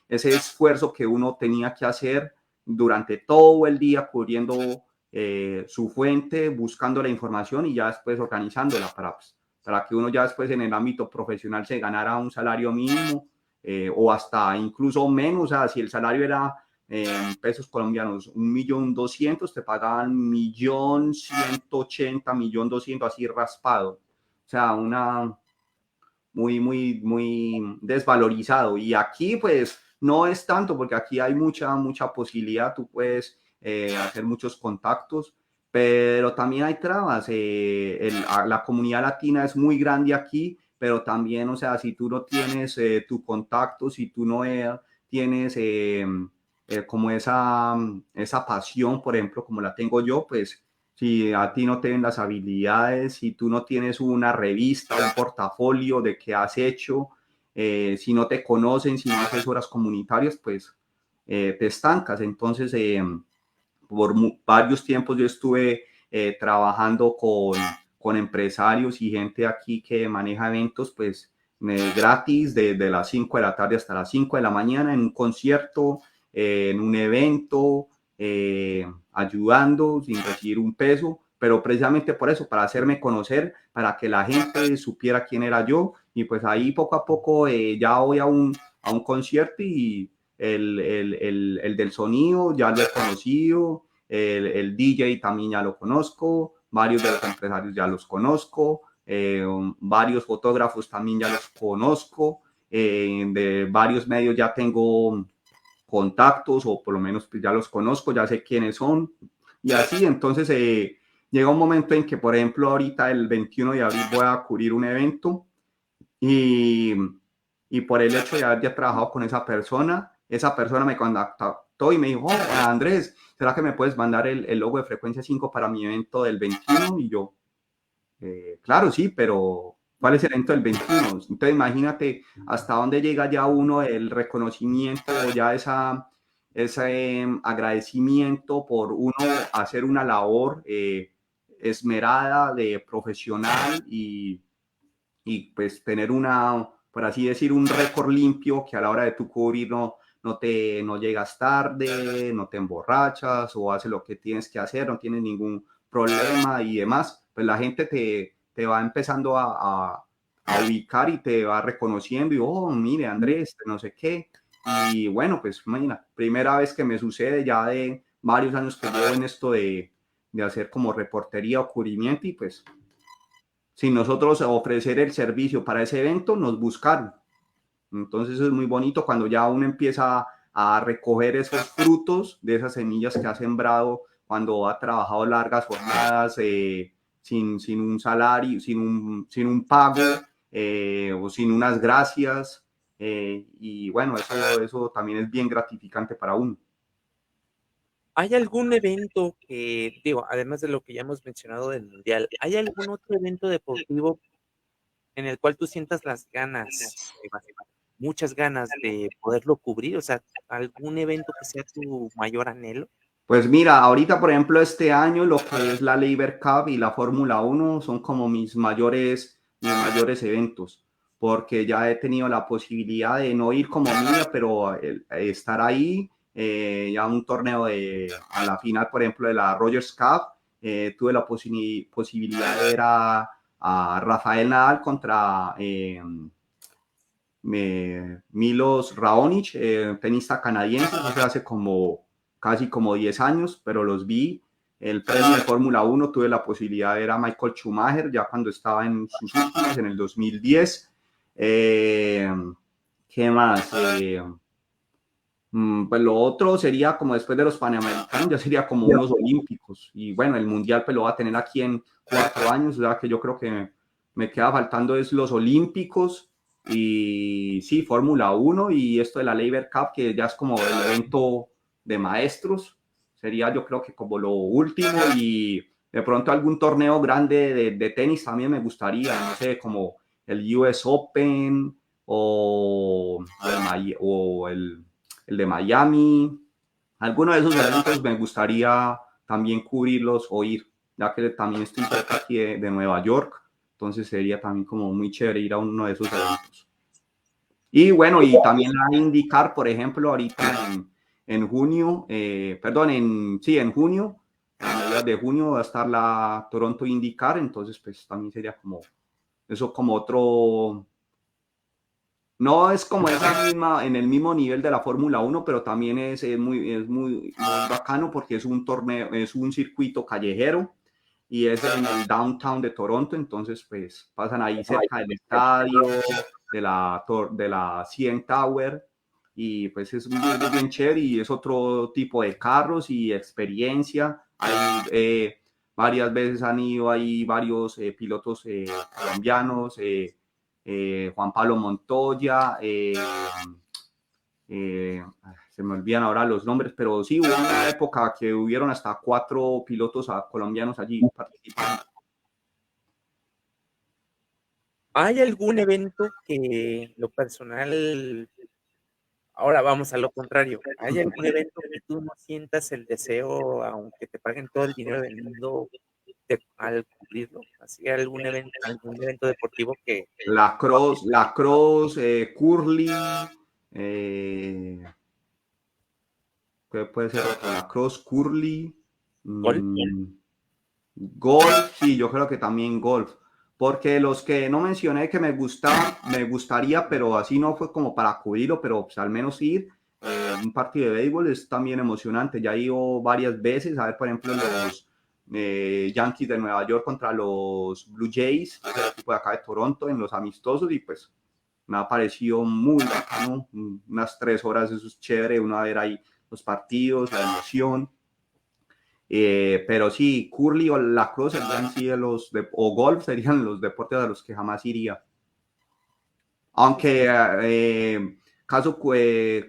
ese esfuerzo que uno tenía que hacer durante todo el día cubriendo su fuente, buscando la información y ya después organizándola para que uno ya después en el ámbito profesional se ganara un salario mínimo o hasta incluso menos. O sea, si el salario era en pesos colombianos 1.200.000, te pagaban 1.180.000, 1.200.000 así raspado. O sea, muy, muy, muy desvalorizado. Y aquí pues no es tanto porque aquí hay mucha posibilidad, tú puedes hacer muchos contactos, pero también hay trabas. La comunidad latina es muy grande aquí, pero también, o sea, si tú no tienes tu contacto, si tú no tienes como esa pasión, por ejemplo, como la tengo yo, pues si a ti no te ven las habilidades, si tú no tienes una revista, un portafolio de qué has hecho, si no te conocen, si no haces horas comunitarias, pues te estancas. Entonces, por varios tiempos yo estuve trabajando con empresarios y gente aquí que maneja eventos, pues gratis, de las 5 de la tarde hasta las 5 de la mañana, en un concierto, en un evento, ayudando sin recibir un peso, pero precisamente por eso, para hacerme conocer, para que la gente supiera quién era yo, y pues ahí poco a poco ya voy a un concierto y el del sonido ya lo he conocido, el DJ también ya lo conozco, varios de los empresarios ya los conozco, varios fotógrafos también ya los conozco, de varios medios ya tengo contactos o por lo menos pues ya los conozco, ya sé quiénes son y así. Entonces llega un momento en que, por ejemplo, ahorita el 21 de abril voy a cubrir un evento y, y por el hecho de haber ya trabajado con esa persona me contactó y me dijo, oh, Andrés, ¿será que me puedes mandar el logo de Frecuencia 5 para mi evento del 21? Y yo, claro, sí, pero ¿cuál es el evento del 21? Entonces imagínate hasta dónde llega ya uno el reconocimiento, ya ese agradecimiento por uno hacer una labor esmerada de profesional y pues tener por así decir, un récord limpio que a la hora de tu cubrir no llegas tarde, no te emborrachas o haces lo que tienes que hacer, no tienes ningún problema y demás. Pues la gente te va empezando a ubicar y te va reconociendo y, oh, mire, Andrés, no sé qué. Y bueno, pues imagina, primera vez que me sucede ya de varios años que llevo en esto de hacer como reportería o cubrimiento y pues sin nosotros ofrecer el servicio para ese evento, nos buscaron. Entonces es muy bonito cuando ya uno empieza a recoger esos frutos de esas semillas que ha sembrado cuando ha trabajado largas jornadas sin un salario, sin un pago o sin unas gracias. Y bueno, eso también es bien gratificante para uno. ¿Hay algún evento que, digo, además de lo que ya hemos mencionado del Mundial, hay algún otro evento deportivo en el cual tú sientas las ganas, muchas ganas de poderlo cubrir? O sea, algún evento que sea tu mayor anhelo. Pues mira, ahorita por ejemplo este año lo que es la Lever Cup y la Fórmula 1 son como mis mayores eventos, porque ya he tenido la posibilidad de no ir como mía, pero estar ahí, ya un torneo a la final, por ejemplo, de la Rogers Cup, tuve la posibilidad de ver a Rafael Nadal contra Milos Raonic, tenista canadiense, eso hace casi como 10 años, pero los vi. El premio de Fórmula 1 tuve la posibilidad de ver a Michael Schumacher ya cuando estaba en sus últimas, en el 2010. ¿Qué más? Pues lo otro sería como después de los Panamericanos, ya sería como unos olímpicos. Y bueno, el mundial pues lo va a tener aquí en 4 años, o sea que yo creo que me queda faltando es los olímpicos y sí, Fórmula 1 y esto de la Labor Cup, que ya es como el evento de maestros, sería yo creo que como lo último y de pronto algún torneo grande de tenis también me gustaría, no sé, como el US Open o el de Miami, algunos de esos eventos me gustaría también cubrirlos o ir, ya que también estoy cerca aquí de Nueva York, entonces sería también como muy chévere ir a uno de esos eventos. Y bueno, y también la IndyCar, por ejemplo, ahorita en junio, en junio, a mediados de junio va a estar la Toronto IndyCar, entonces pues también sería como, eso como otro, no es como en el mismo nivel de la Fórmula 1, pero también muy bacano porque es un torneo, es un circuito callejero y es en el downtown de Toronto, entonces pues pasan ahí cerca del estadio, de la CN Tower y pues es bien chévere y es otro tipo de carros y experiencia. Hay, varias veces han ido ahí varios pilotos colombianos, Juan Pablo Montoya, se me olvidan ahora los nombres, pero sí hubo una época que hubieron hasta 4 pilotos colombianos allí participando. ¿Hay algún evento que lo personal, ahora vamos a lo contrario, ¿hay algún evento que tú no sientas el deseo, aunque te paguen todo el dinero del mundo, al cumplirlo? ¿Así algún evento deportivo que Curly, eh, ¿qué puede ser otro? Lacrosse, curly, gol? golf, sí, yo creo que también golf. Porque los que no mencioné que me gustaría, pero así no fue como para acudirlo, pero pues, al menos ir. Un partido de béisbol es también emocionante. Ya he ido varias veces a ver, por ejemplo, los Yankees de Nueva York contra los Blue Jays, el equipo de acá de Toronto, en los amistosos, y pues me ha parecido muy bacano. Unas 3 horas, eso es chévere, uno a ver ahí los partidos, la emoción. Pero sí, curly o lacrosse serían sí o golf serían los deportes a los que jamás iría. Aunque caso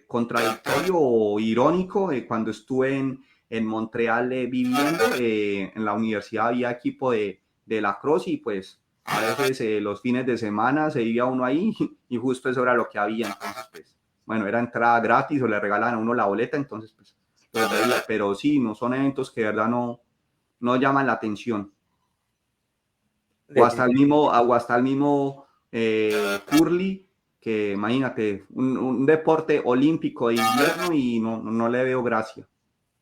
contradictorio o irónico, cuando estuve en Montreal viviendo, en la universidad había equipo de lacrosse y pues a veces los fines de semana se iba uno ahí y justo eso era lo que había. Entonces, pues, bueno, era entrada gratis o le regalaban a uno la boleta, entonces, pues, pero sí, no son eventos que de verdad no llaman la atención. O hasta el mismo curly, que imagínate, un deporte olímpico de invierno y no le veo gracia.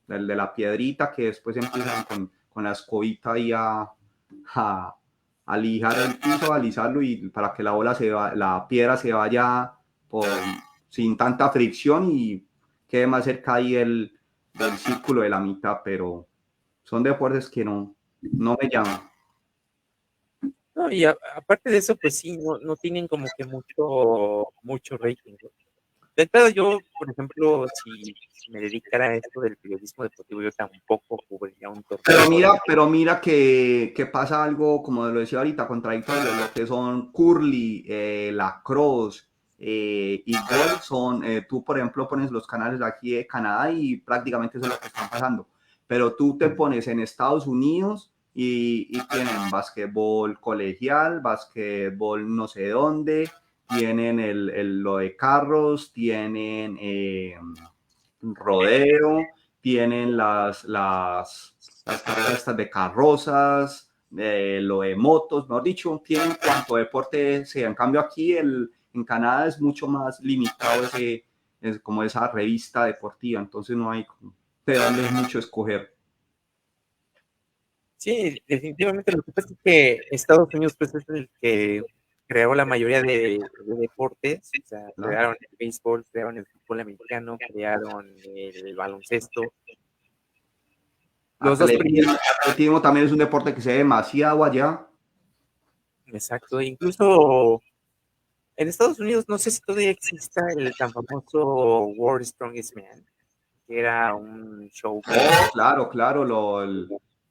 El de la piedrita que después empiezan con la escobita ahí a lijar el piso, a alisarlo y para que la piedra se vaya sin tanta fricción y quede más cerca ahí del círculo de la mitad, pero son deportes que no me llaman. No, y aparte de eso, pues sí, no tienen como que mucho rating, ¿no? De entrada, yo, por ejemplo, si me dedicara a esto del periodismo deportivo, yo tampoco cubriría un Pero torneo. mira, pero mira que pasa algo, como lo decía ahorita, contradictorio, lo que son curly, lacrosse y golf son, tú por ejemplo pones los canales aquí de Canadá y prácticamente eso es lo que están pasando, pero tú te pones en Estados Unidos y tienen basquetbol colegial, basquetbol no sé dónde, tienen lo de carros, tienen rodeo, tienen las carreras de carrozas, lo de motos, mejor dicho, tienen cuanto deporte sea. En cambio aquí en Canadá es mucho más limitado es como esa revista deportiva, entonces no hay te darles mucho escoger. Sí, definitivamente lo que pasa es que Estados Unidos pues es el que creó la mayoría de deportes, o sea, ¿No? crearon el béisbol, crearon el fútbol americano, crearon el baloncesto. Los dos primeros, Atletismo también es un deporte que se ve demasiado allá. exacto, incluso En Estados Unidos no sé si todavía exista el tan famoso World's Strongest Man, que era un show. Oh, claro, claro,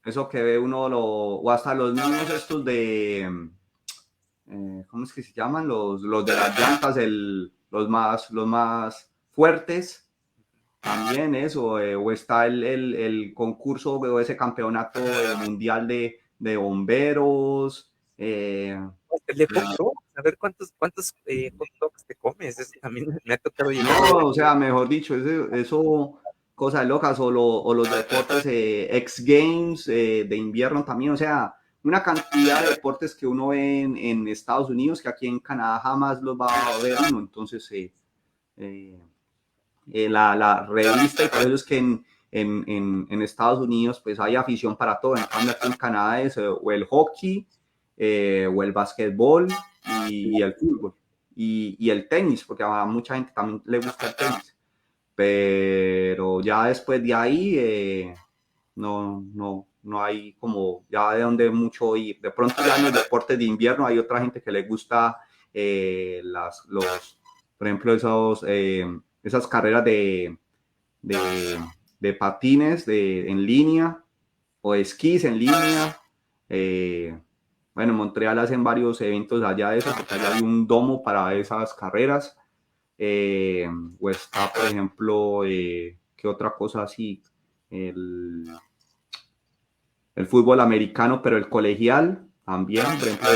eso que ve uno, o hasta los niños estos ¿cómo es que se llaman? Los de las llantas, los más fuertes, también eso, o está el concurso o ese campeonato mundial de bomberos. El de hot dogs, a ver cuántos hot dogs te comes, eso también me ha tocado llegar. No, o sea, mejor dicho, eso cosas locas, o los deportes X Games de invierno también, o sea, una cantidad de deportes que uno ve en Estados Unidos que aquí en Canadá jamás los va a ver uno. Entonces, la revista, y por eso es que en Estados Unidos pues hay afición para todo. En cambio aquí en Canadá es o el hockey, o el básquetbol y el fútbol y el tenis, porque a mucha gente también le gusta el tenis. Pero ya después de ahí no hay como ya de donde mucho ir. De pronto ya en los deportes de invierno hay otra gente que le gusta por ejemplo, esas carreras de, de patines en línea o esquís en línea. Bueno, en Montreal hacen varios eventos allá de eso, porque allá hay un domo para esas carreras. O está, por ejemplo, ¿qué otra cosa así? El, el fútbol americano, pero el colegial también. Por ejemplo,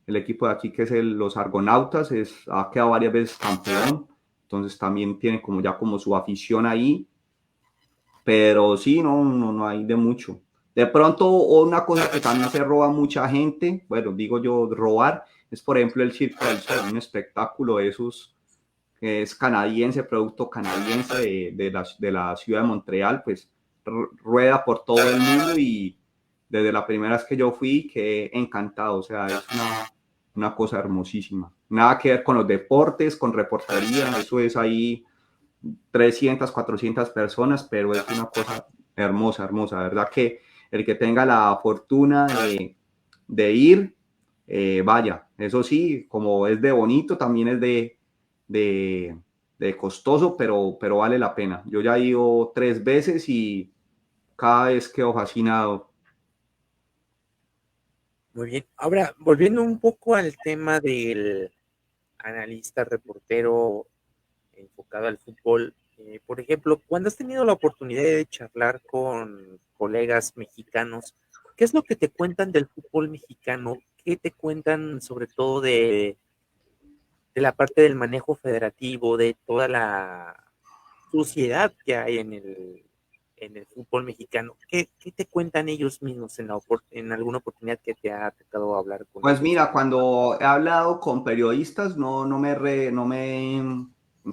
el equipo de aquí, que es los Argonautas, ha quedado varias veces campeón. Entonces también tiene como ya como su afición ahí. Pero sí, no hay de mucho. De pronto, una cosa que también se roba mucha gente, bueno, digo yo robar, es por ejemplo el Circo del Sol, un espectáculo de esos que es canadiense, producto canadiense de la ciudad de Montreal, pues rueda por todo el mundo, y desde la primera vez que yo fui quedé encantado. O sea, es una cosa hermosísima. Nada que ver con los deportes, con reportería, eso es ahí 300, 400 personas, pero es una cosa hermosa, hermosa. La verdad que el que tenga la fortuna de ir, vaya. Eso sí, como es de bonito, también es de, de costoso, pero vale la pena. Yo ya he ido 3 veces y cada vez quedo fascinado. Muy bien. Ahora, volviendo un poco al tema del analista, reportero enfocado al fútbol, por ejemplo, cuando has tenido la oportunidad de charlar con colegas mexicanos, ¿qué es lo que te cuentan del fútbol mexicano? ¿Qué te cuentan sobre todo de la parte del manejo federativo, de toda la suciedad que hay en el fútbol mexicano? ¿Qué te cuentan ellos mismos en alguna oportunidad que te ha tocado hablar con Pues ellos? mira, cuando he hablado con periodistas, no me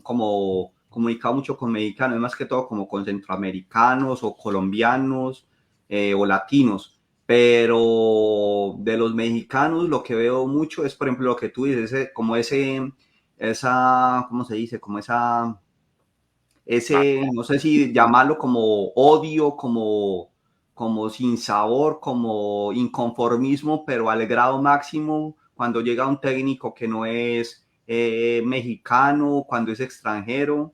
como comunicado mucho con mexicanos, es más que todo como con centroamericanos o colombianos, o latinos. Pero de los mexicanos lo que veo mucho es, por ejemplo, lo que tú dices, ¿cómo se dice? Como no sé si llamarlo como odio, como sin sabor, como inconformismo, pero al grado máximo cuando llega un técnico que no es mexicano, cuando es extranjero.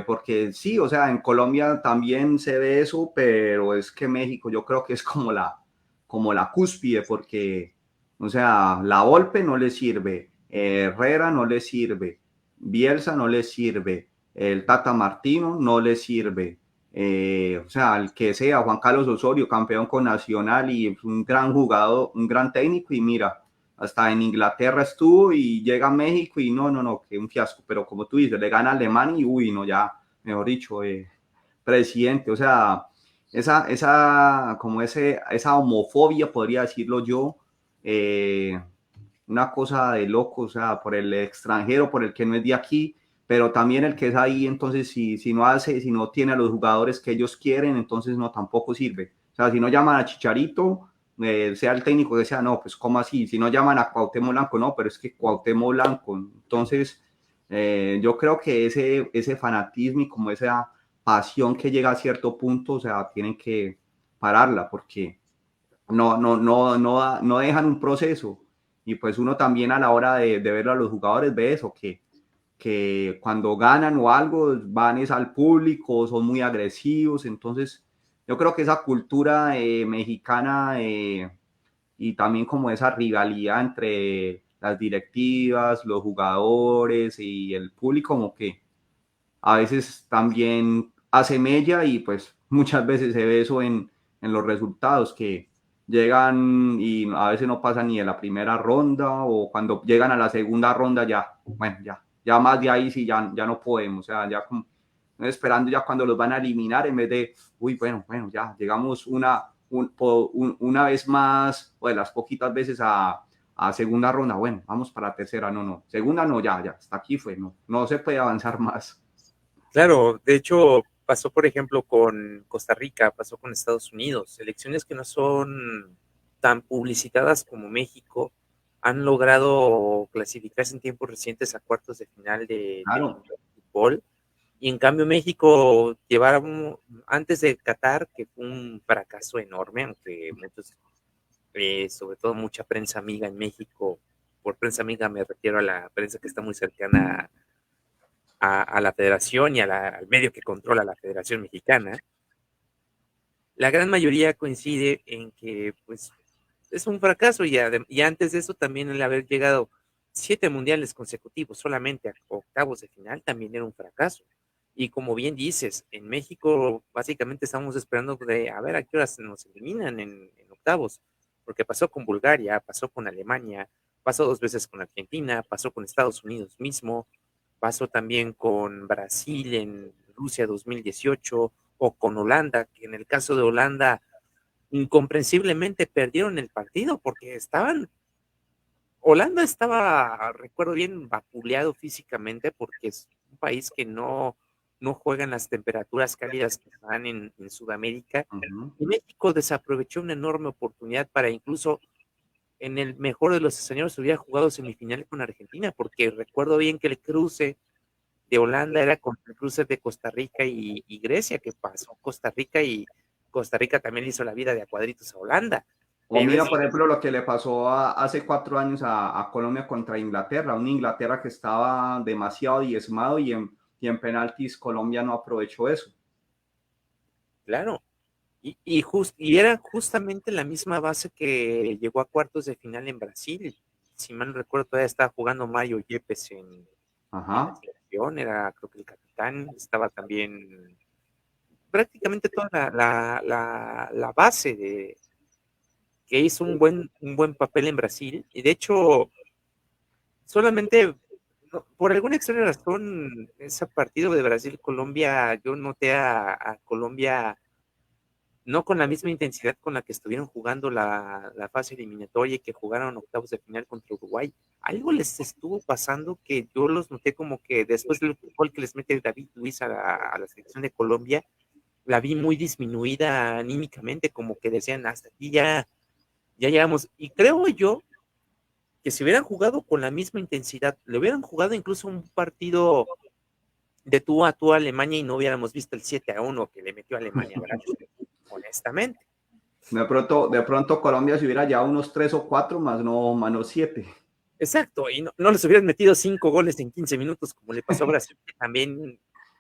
Porque sí, o sea, en Colombia también se ve eso, pero es que México yo creo que es como la cúspide, porque, o sea, la Volpe no le sirve, Herrera no le sirve, Bielsa no le sirve, el Tata Martino no le sirve. O sea, el que sea, Juan Carlos Osorio, campeón con Nacional y un gran jugador, un gran técnico, y mira, hasta en Inglaterra estuvo y llega a México y no, que un fiasco. Pero como tú dices, le gana a Alemania y uy, no, ya, mejor dicho, presidente. O sea, esa homofobia, podría decirlo yo, una cosa de loco, o sea, por el extranjero, por el que no es de aquí, pero también el que es ahí. Entonces si no tiene a los jugadores que ellos quieren, entonces no, tampoco sirve. O sea, si no llaman a Chicharito, sea el técnico que sea, no, pues ¿cómo así? Si no llaman a Cuauhtémoc Blanco, no, pero es que Cuauhtémoc Blanco. Entonces, yo creo que ese fanatismo y como esa pasión que llega a cierto punto, o sea, tienen que pararla, porque no dejan un proceso. pues uno también a la hora de ver a los jugadores ve eso, que cuando ganan o algo van es al público, son muy agresivos. Entonces yo creo que esa cultura mexicana y también como esa rivalidad entre las directivas, los jugadores y el público, como que a veces también hace mella, y pues muchas veces se ve eso en los resultados, que llegan y a veces no pasan ni de la primera ronda, o cuando llegan a la segunda ronda ya, bueno, ya más de ahí sí ya no podemos, o sea, ya como esperando ya cuando los van a eliminar, en vez de, uy, bueno, ya llegamos una vez más, o de las poquitas veces a segunda ronda, bueno, vamos para la tercera, no, segunda no, ya, hasta aquí fue, no se puede avanzar más. Claro, de hecho pasó por ejemplo con Costa Rica, pasó con Estados Unidos, selecciones que no son tan publicitadas como México han logrado clasificarse en tiempos recientes a cuartos de final de Claro. fútbol, y en cambio México llevara antes de Qatar, que fue un fracaso enorme, aunque muchos, sobre todo mucha prensa amiga en México, por prensa amiga me refiero a la prensa que está muy cercana a la federación y al medio que controla la Federación Mexicana, la gran mayoría coincide en que pues es un fracaso, y antes de eso también el haber llegado 7 mundiales consecutivos solamente a octavos de final también era un fracaso. Y como bien dices, en México básicamente estamos esperando de a ver a qué horas nos eliminan en octavos, porque pasó con Bulgaria, pasó con Alemania, pasó 2 veces con Argentina, pasó con Estados Unidos mismo, pasó también con Brasil en Rusia 2018, o con Holanda, que en el caso de Holanda incomprensiblemente perdieron el partido porque Holanda estaba, recuerdo bien, vapuleado físicamente, porque es un país que no juega en las temperaturas cálidas que están en Sudamérica. Uh-huh. Y México desaprovechó una enorme oportunidad para incluso, en el mejor de los escenarios, hubiera jugado semifinal con Argentina, porque recuerdo bien que el cruce de Holanda era con el cruce de Costa Rica y Grecia, que pasó Costa Rica, y Costa Rica también le hizo la vida de a cuadritos a Holanda. O Pero mira, es por ejemplo, lo que le pasó hace 4 años a Colombia contra Inglaterra, una Inglaterra que estaba demasiado diezmado, y en penaltis Colombia no aprovechó eso. claro. Y era justamente la misma base que llegó a cuartos de final en Brasil. Si mal no recuerdo, todavía estaba jugando Mario Yepes en la Ajá. selección, era creo que el capitán, estaba también prácticamente toda la base que hizo un buen papel en Brasil. Y de hecho, solamente por alguna extraña razón, ese partido de Brasil-Colombia, yo noté a Colombia no con la misma intensidad con la que estuvieron jugando la fase eliminatoria y que jugaron octavos de final contra Uruguay. Algo les estuvo pasando que yo los noté como que después del gol que les mete David Luiz a la selección de Colombia, la vi muy disminuida anímicamente, como que decían, hasta aquí ya llegamos. Y creo yo que si hubieran jugado con la misma intensidad, le hubieran jugado incluso un partido de tú a Alemania, y no hubiéramos visto el 7-1 que le metió a Alemania a Brasil, honestamente. De pronto Colombia se hubiera llevado unos 3 o 4 más no 7. Exacto, y no les hubieran metido 5 goles en 15 minutos como le pasó a Brasil. También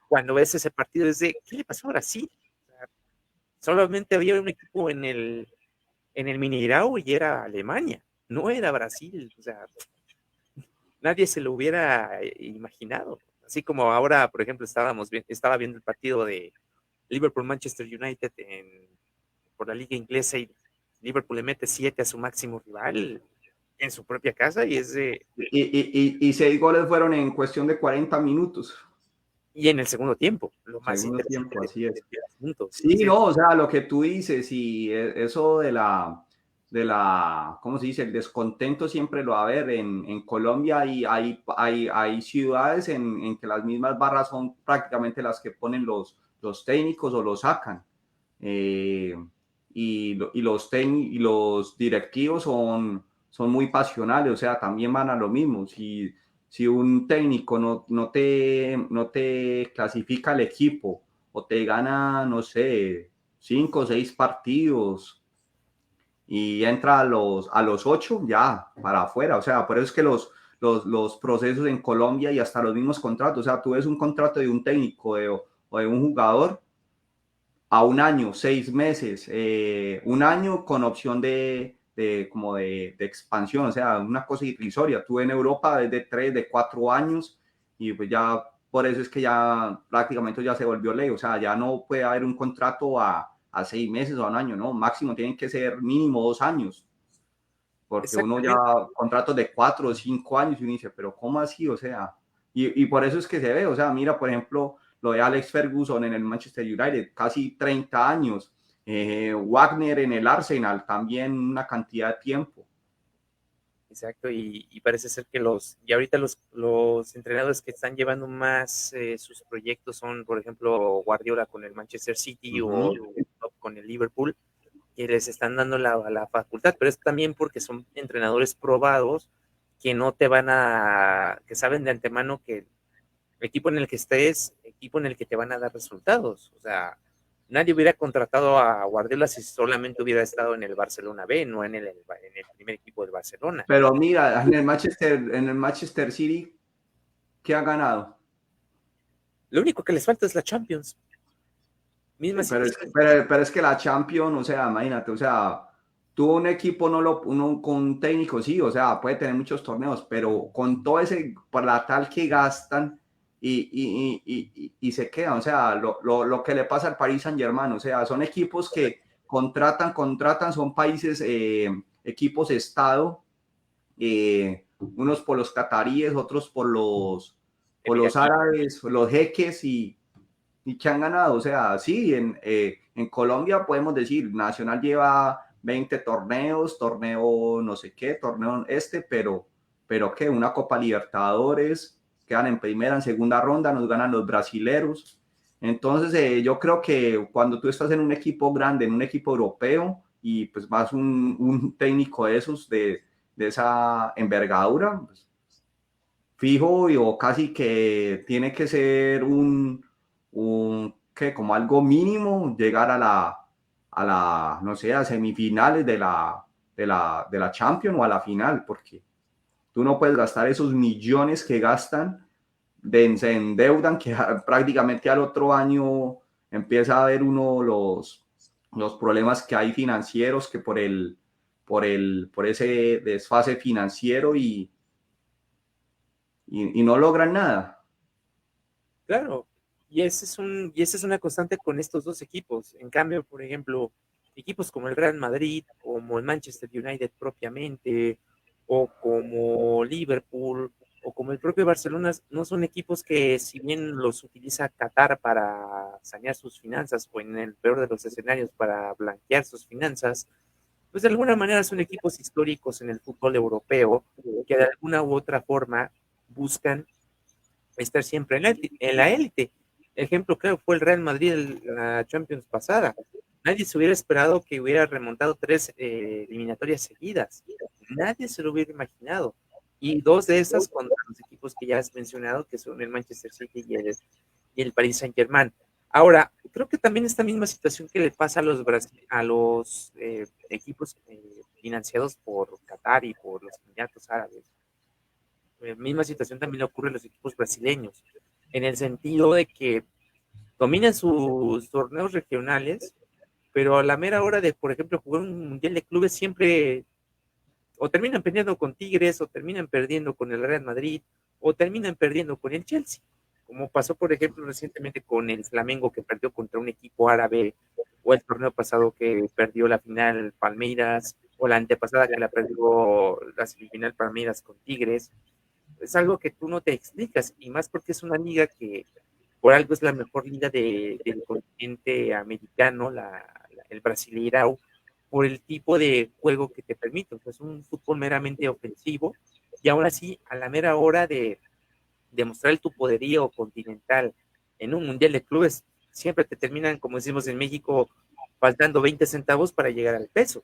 cuando ves ese partido es de, ¿qué le pasó a Brasil? O sea, solamente había un equipo en el Mineirao y era Alemania, no era Brasil. O sea, nadie se lo hubiera imaginado. Así como ahora, por ejemplo, estaba viendo el partido de Liverpool-Manchester United por la liga inglesa, y Liverpool le mete 7 a su máximo rival en su propia casa, y es de... Y 6 goles fueron en cuestión de 40 minutos. Y en el segundo tiempo, lo más Segundo interesante tiempo, así es. del asunto. Sí, no, o sea, lo que tú dices, y eso de la, ¿cómo se dice? El descontento siempre lo va a haber en Colombia, y hay ciudades en que las mismas barras son prácticamente las que ponen los técnicos o los sacan. Eh, y los directivos son muy pasionales, o sea, también van a lo mismo. Si un técnico no te clasifica al equipo, o te gana, no sé, 5 o 6 partidos, y entra a los 8 ya para afuera. O sea, por eso es que los procesos en Colombia y hasta los mismos contratos, o sea, tú ves un contrato de un técnico o de un jugador a un año, 6 meses, un año con opción de expansión, o sea, una cosa irrisoria. Tú en Europa es de 3, de 4 años y pues ya por eso es que ya prácticamente ya se volvió ley, o sea, ya no puede haber un contrato a 6 meses o a un año, no, máximo tienen que ser mínimo 2 años, porque uno ya Exactamente. contratos de 4 o 5 años y uno dice, pero ¿cómo así? O sea, y por eso es que se ve, o sea, mira, por ejemplo, lo de Alex Ferguson en el Manchester United, casi 30 años, Wagner en el Arsenal, también una cantidad de tiempo. Exacto, y parece ser que y ahorita los entrenadores que están llevando más sus proyectos son, por ejemplo, Guardiola con el Manchester City o con el Liverpool, que les están dando la facultad, pero es también porque son entrenadores probados que no te van que saben de antemano que el equipo en el que estés, equipo en el que te van a dar resultados. O sea, nadie hubiera contratado a Guardiola si solamente hubiera estado en el Barcelona B, no en el primer equipo del Barcelona. Pero mira, en el Manchester City, ¿qué ha ganado? Lo único que les falta es la Champions. Sí, Misma situación. pero es que la Champions, o sea, imagínate, o sea, tuvo un equipo, uno con un técnico, sí, o sea, puede tener muchos torneos, pero con todo ese, por la tal que gastan y se quedan, o sea, lo que le pasa al Paris Saint-Germain, o sea, son equipos que contratan, son países, equipos Estado, unos por los cataríes, otros por los Emiratillo. árabes, los jeques y que han ganado. O sea, sí, en Colombia podemos decir, Nacional lleva 20 torneos, torneo no sé qué, torneo pero ¿qué? Una Copa Libertadores, quedan en primera, en segunda ronda, nos ganan los brasileros. Entonces, yo creo que cuando tú estás en un equipo grande, en un equipo europeo, y pues vas un técnico de esos, de esa envergadura, pues, fijo o casi que tiene que ser que como algo mínimo llegar no sé, a semifinales de la Champions o a la final, porque tú no puedes gastar esos millones que gastan, se endeudan, que prácticamente al otro año empieza a ver uno los problemas que hay financieros, que por ese desfase financiero y no logran nada. Claro, y esa es una constante con estos dos equipos. En cambio, por ejemplo, equipos como el Real Madrid, como el Manchester United propiamente, o como Liverpool, o como el propio Barcelona, no son equipos que, si bien los utiliza Qatar para sanear sus finanzas, o en el peor de los escenarios para blanquear sus finanzas, pues de alguna manera son equipos históricos en el fútbol europeo que de alguna u otra forma buscan estar siempre en la élite. Ejemplo, creo, fue el Real Madrid en la Champions pasada. Nadie se hubiera esperado que hubiera remontado 3 eliminatorias seguidas. Nadie se lo hubiera imaginado. Y 2 de esas contra los equipos que ya has mencionado, que son el Manchester City y el Paris Saint-Germain. Ahora, creo que también esta misma situación que le pasa a los equipos financiados por Qatar y por los Emiratos Árabes, misma situación también le ocurre a los equipos brasileños, en el sentido de que dominan sus torneos regionales, pero a la mera hora de, por ejemplo, jugar un mundial de clubes siempre o terminan perdiendo con Tigres, o terminan perdiendo con el Real Madrid, o terminan perdiendo con el Chelsea, como pasó, por ejemplo, recientemente con el Flamengo, que perdió contra un equipo árabe, o el torneo pasado que perdió la final Palmeiras, o la antepasada que la perdió la semifinal Palmeiras con Tigres. Es algo que tú no te explicas, y más porque es una liga que por algo es la mejor liga del continente americano, el Brasileirao, por el tipo de juego que te permite. O sea, es un fútbol meramente ofensivo, y aún así, a la mera hora de demostrar tu poderío continental en un mundial de clubes, siempre te terminan, como decimos en México, faltando 20 centavos para llegar al peso.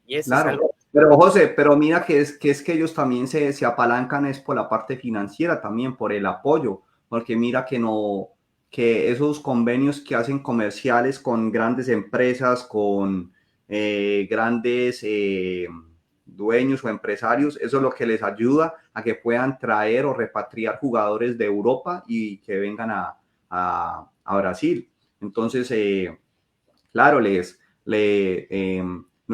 Y eso es Claro, algo. pero José, pero mira que ellos también se apalancan es por la parte financiera también, por el apoyo, porque mira que no, que esos convenios que hacen comerciales con grandes empresas, grandes dueños o empresarios. Eso es lo que les ayuda a que puedan traer o repatriar jugadores de Europa y que vengan a Brasil. Entonces, claro, no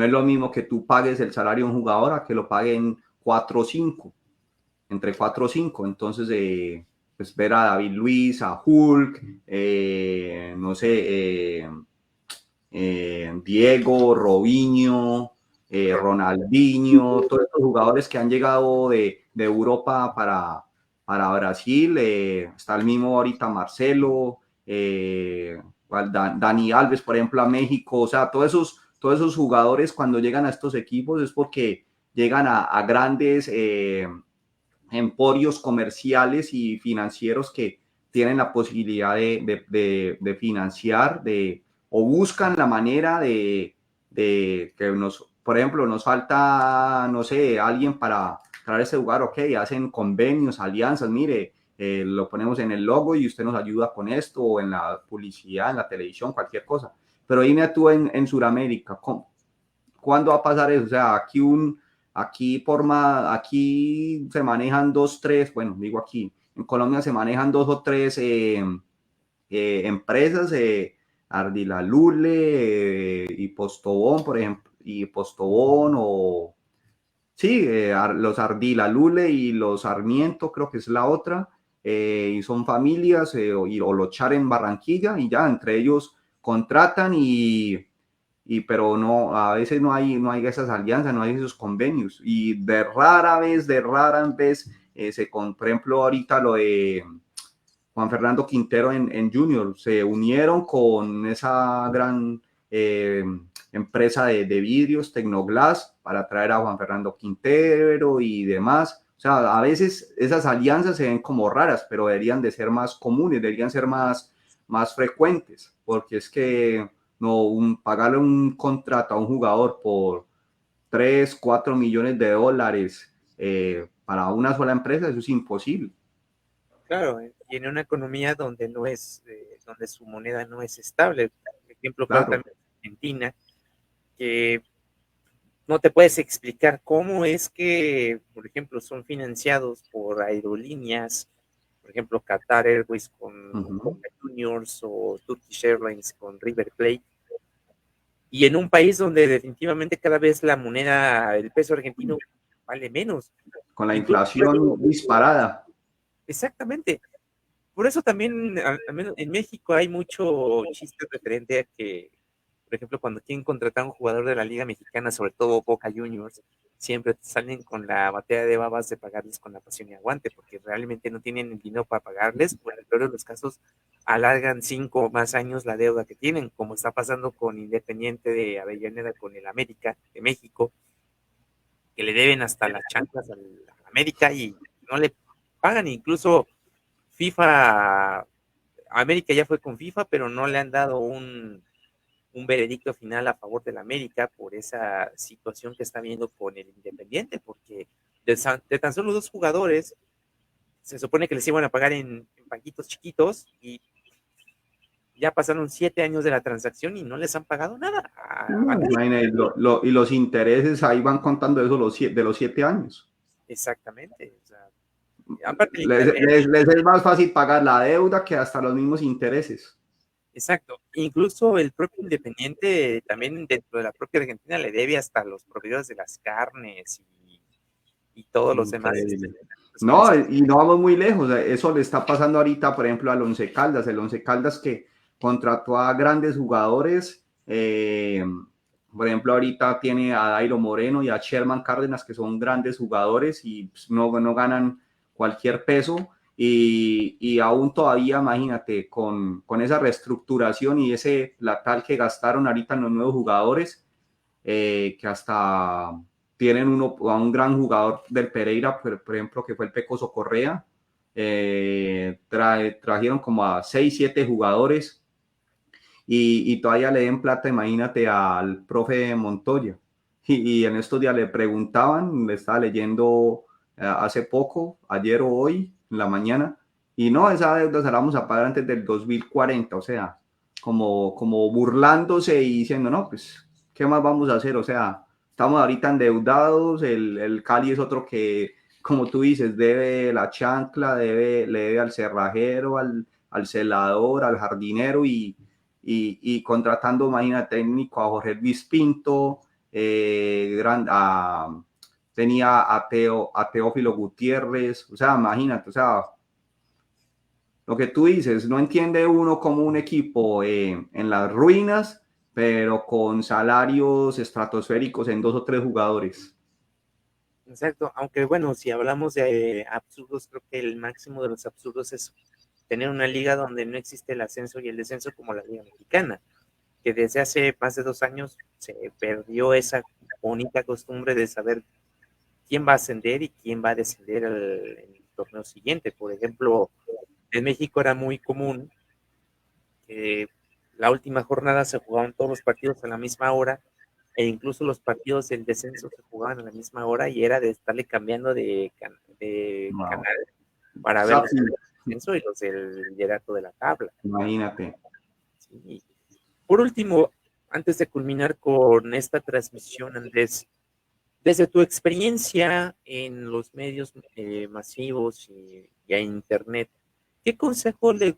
es lo mismo que tú pagues el salario de un jugador a que lo paguen 4 o 5, entre 4 o 5. Entonces, pues ver a David Luiz, a Hulk, no sé, Diego, Robinho, Ronaldinho, todos estos jugadores que han llegado de Europa para Brasil, está el mismo ahorita Marcelo, Dani Alves, por ejemplo, a México. O sea, todos esos jugadores cuando llegan a estos equipos es porque llegan a grandes emporios comerciales y financieros que tienen la posibilidad de financiar, o buscan la manera de que por ejemplo, nos falta, no sé, alguien para traer ese lugar. Ok, hacen convenios, alianzas, mire, lo ponemos en el logo y usted nos ayuda con esto, o en la publicidad, en la televisión, cualquier cosa. Pero dime tú en Sudamérica, ¿cuándo va a pasar eso? O sea, aquí se manejan 2, 3, bueno, digo aquí, en Colombia se manejan 2 o 3 empresas, Ardila Lule, y Postobón, por ejemplo, y Postobón, o sí, los Ardila Lule y los Sarmiento, creo que es la otra, y son familias, o los Char en Barranquilla, y ya entre ellos contratan pero no, a veces no hay esas alianzas, no hay esos convenios, y de rara vez, por ejemplo, ahorita lo de Juan Fernando Quintero en Junior, se unieron con esa gran empresa de vidrios, Tecnoglass, para traer a Juan Fernando Quintero y demás. O sea, a veces esas alianzas se ven como raras, pero deberían de ser más comunes, deberían ser más frecuentes, porque es que pagarle un contrato a un jugador por 3, 4 millones de dólares para una sola empresa, eso es imposible. Claro, y en una economía donde no es, donde su moneda no es estable. Por ejemplo, claro, Claro. también Argentina, que no te puedes explicar cómo es que, por ejemplo, son financiados por aerolíneas, por ejemplo, Qatar Airways con Boca Juniors, o Turkish Airlines con River Plate, y en un país donde definitivamente cada vez la moneda, el peso argentino, vale menos. Con la Incluso, inflación disparada. exactamente. Por eso también, al menos en México, hay mucho chiste referente a que, por ejemplo, cuando quieren contratar a un jugador de la Liga Mexicana, sobre todo Boca Juniors, siempre salen con la batea de babas de pagarles con la pasión y aguante, porque realmente no tienen el dinero para pagarles, o en el peor de los casos, alargan 5 o más años la deuda que tienen, como está pasando con Independiente de Avellaneda con el América de México, que le deben hasta las chanclas al América y no le pagan. Incluso FIFA, América ya fue con FIFA, pero no le han dado un veredicto final a favor del América por esa situación que está viendo con el Independiente, porque de tan solo 2 jugadores se supone que les iban a pagar en paquitos chiquitos, y ya pasaron 7 años de la transacción y no les han pagado nada a nadie. Y los intereses ahí van contando eso de los 7 años. Exactamente. O sea, aparte el Les, internet. les es más fácil pagar la deuda que hasta los mismos intereses. Exacto. Incluso el propio Independiente, también dentro de la propia Argentina, le debe hasta los proveedores de las carnes y todos los demás. Increíble. No, y no vamos muy lejos. Eso le está pasando ahorita, por ejemplo, al Once Caldas. El Once Caldas que contrató a grandes jugadores. Por ejemplo, ahorita tiene a Dairo Moreno y a Sherman Cárdenas, que son grandes jugadores y pues, no ganan cualquier peso. Y aún todavía, imagínate, con esa reestructuración y ese platal que gastaron ahorita en los nuevos jugadores, que hasta tienen a un gran jugador del Pereira, por ejemplo, que fue el Pecoso Correa. Trajeron como a 6, 7 jugadores y todavía le den plata, imagínate, al profe Montoya. Y en estos días le preguntaban, le estaba leyendo hace poco, ayer o hoy, en la mañana, y no, esa deuda se la vamos a pagar antes del 2040, o sea, como burlándose y diciendo, no, pues ¿qué más vamos a hacer? O sea, estamos ahorita endeudados, el Cali es otro que, como tú dices, debe la chancla, le debe al cerrajero, al celador, al jardinero y contratando, imagínate, técnico a Jorge Luis Pinto, tenía a Teófilo Gutiérrez, o sea, imagínate, o sea, lo que tú dices, no entiende uno como un equipo en las ruinas, pero con salarios estratosféricos en 2 o 3 jugadores. Exacto, aunque bueno, si hablamos de absurdos, creo que el máximo de los absurdos es tener una liga donde no existe el ascenso y el descenso como la Liga Mexicana, que desde hace más de 2 años se perdió esa bonita costumbre de saber quién va a ascender y quién va a descender en el torneo siguiente. Por ejemplo, en México era muy común que la última jornada se jugaban todos los partidos a la misma hora e incluso los partidos del descenso se jugaban a la misma hora y era de estarle cambiando de Wow. canal para ver los del descenso y los del liderato de la tabla. Imagínate. Sí. Por último, antes de culminar con esta transmisión, Andrés, desde tu experiencia en los medios masivos y a Internet, ¿qué consejo le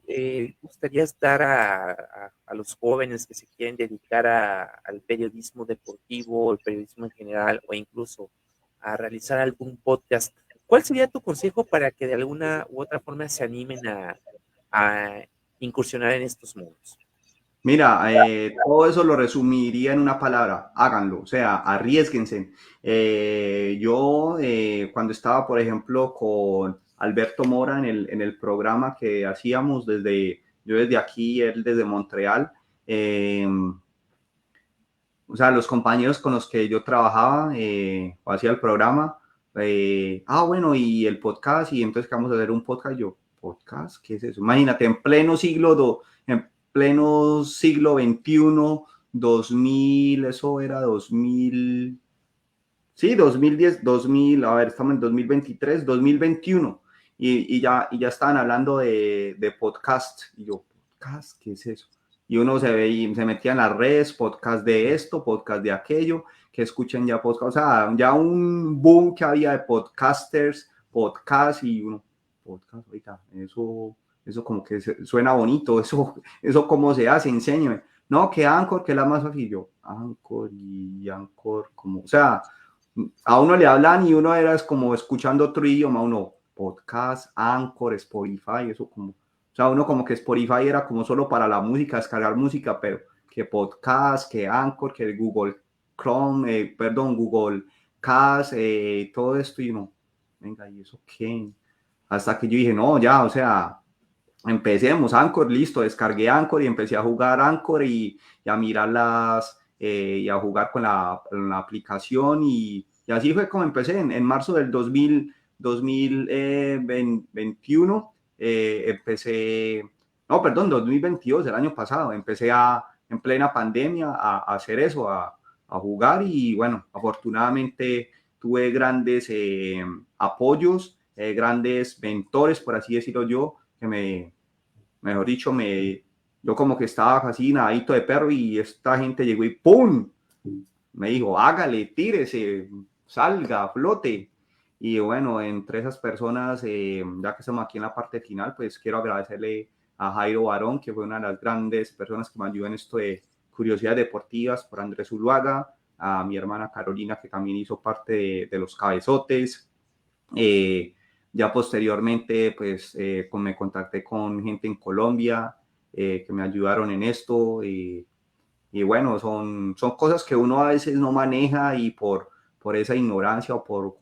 gustaría dar a los jóvenes que se quieren dedicar al periodismo deportivo, el periodismo en general, o incluso a realizar algún podcast? ¿Cuál sería tu consejo para que de alguna u otra forma se animen a incursionar en estos mundos? Mira, todo eso lo resumiría en una palabra, háganlo, o sea, arriesguense. Yo cuando estaba, por ejemplo, con Alberto Mora en el programa que hacíamos yo desde aquí, él desde Montreal, o sea, los compañeros con los que yo trabajaba o hacía el programa, bueno, y el podcast, y entonces que vamos a hacer un podcast, yo, ¿podcast? ¿Qué es eso? Imagínate, en pleno siglo XXI, 2000, eso era 2000, sí, 2010, 2000, a ver, estamos en 2023, 2021, y ya estaban hablando de podcast, y yo, ¿podcast? ¿Qué es eso? Y uno se metía en las redes, podcast de esto, podcast de aquello, que escuchen ya podcast, o sea, ya un boom que había de podcasters, podcast, y uno, podcast, ahorita, eso como que suena bonito, eso cómo se hace, enséñame. No, que Anchor, que la más fácil, yo, Anchor y Anchor, como, o sea, a uno le hablan y uno era como escuchando otro idioma, uno podcast, Anchor, Spotify, eso como, o sea, uno como que Spotify era como solo para la música, descargar música, pero que podcast, que Anchor, que Google Chrome, Google Cast, todo esto y uno, venga, ¿y eso qué? Hasta que yo dije, no, ya, o sea, empecemos, Anchor, listo, descargué Anchor y empecé a jugar Anchor y a mirar y a jugar con la aplicación y así fue como empecé en marzo del 2021, empecé, no, perdón, 2022, el año pasado, empecé en plena pandemia a hacer eso, a jugar y bueno, afortunadamente tuve grandes apoyos, grandes mentores, por así decirlo yo, mejor dicho, yo como que estaba así nadadito de perro y esta gente llegó y ¡pum! Me dijo, hágale, tírese, salga, flote. Y bueno, entre esas personas, ya que estamos aquí en la parte final, pues quiero agradecerle a Jairo Barón, que fue una de las grandes personas que me ayudó en esto de curiosidades deportivas, por Andrés Zuluaga, a mi hermana Carolina, que también hizo parte de los cabezotes. Ya posteriormente, pues me contacté con gente en Colombia que me ayudaron en esto y bueno, son cosas que uno a veces no maneja y por esa ignorancia o por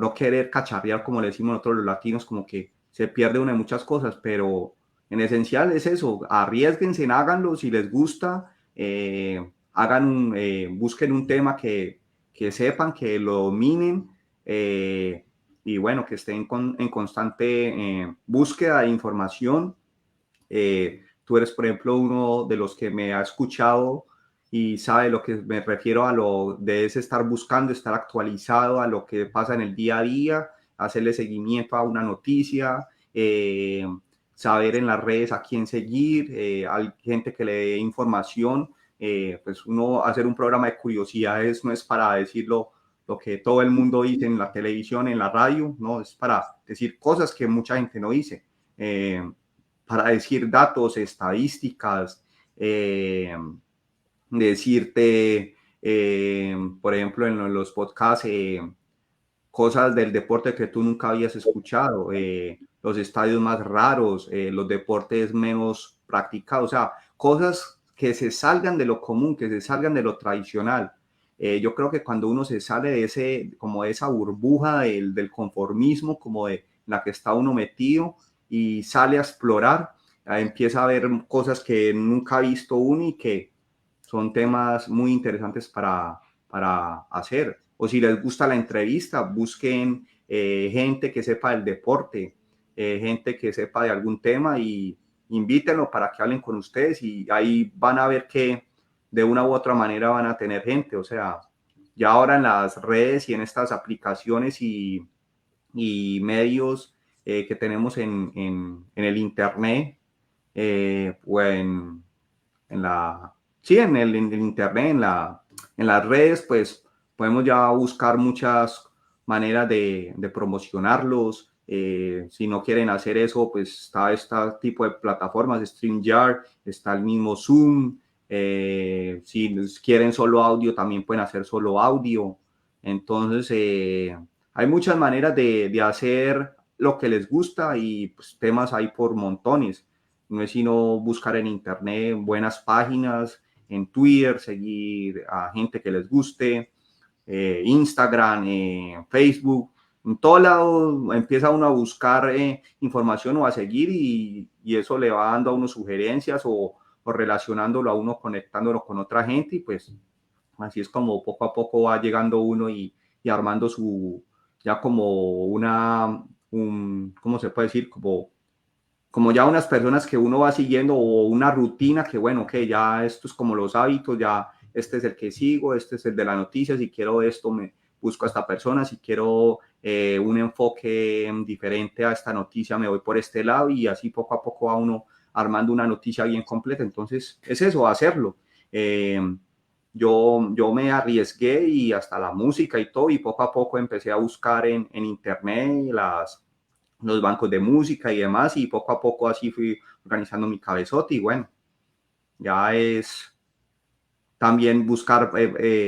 no querer cacharrear, como le decimos nosotros los latinos, como que se pierde una de muchas cosas, pero en esencial es eso, arriesguense, háganlo si les gusta, busquen un tema que sepan, que lo dominen, y bueno, que estén en constante búsqueda de información. Tú eres, por ejemplo, uno de los que me ha escuchado y sabe lo que me refiero a lo de ese estar buscando, estar actualizado a lo que pasa en el día a día, hacerle seguimiento a una noticia, saber en las redes a quién seguir, hay gente que le dé información pues uno hacer un programa de curiosidades no es para decirlo lo que todo el mundo dice en la televisión, en la radio, no, es para decir cosas que mucha gente no dice, para decir datos, estadísticas, decirte, por ejemplo, en los podcasts, cosas del deporte que tú nunca habías escuchado, los estadios más raros, los deportes menos practicados, o sea, cosas que se salgan de lo común, que se salgan de lo tradicional. Yo creo que cuando uno se sale de ese, como de esa burbuja del conformismo, como de la que está uno metido y sale a explorar, empieza a ver cosas que nunca ha visto uno y que son temas muy interesantes para hacer. O si les gusta la entrevista, busquen gente que sepa del deporte, gente que sepa de algún tema y invítenlo para que hablen con ustedes y ahí van a ver que de una u otra manera van a tener gente. O sea, ya ahora en las redes y en estas aplicaciones y medios que tenemos en el internet o en la, sí, en el internet, en las redes, pues podemos ya buscar muchas maneras de promocionarlos. Si no quieren hacer eso, pues está este tipo de plataformas, StreamYard, está el mismo Zoom. Si quieren solo audio, también pueden hacer solo audio. Entonces, hay muchas maneras de hacer lo que les gusta y pues, temas hay por montones. No es sino buscar en internet buenas páginas, en Twitter, seguir a gente que les guste, Instagram, Facebook. En todo lado empieza uno a buscar información o a seguir y eso le va dando a uno sugerencias o relacionándolo a uno, conectándolo con otra gente y pues así es como poco a poco va llegando uno y armando su, ya como ¿cómo se puede decir? Como ya unas personas que uno va siguiendo o una rutina que bueno, que ya esto es como los hábitos, ya este es el que sigo, este es el de la noticia, si quiero esto me busco a esta persona, si quiero un enfoque diferente a esta noticia me voy por este lado y así poco a poco va uno armando una noticia bien completa. Entonces es eso, hacerlo. Yo me arriesgué y hasta la música y todo y poco a poco empecé a buscar en internet los bancos de música y demás, y poco a poco así fui organizando mi cabezote y bueno, ya es también buscar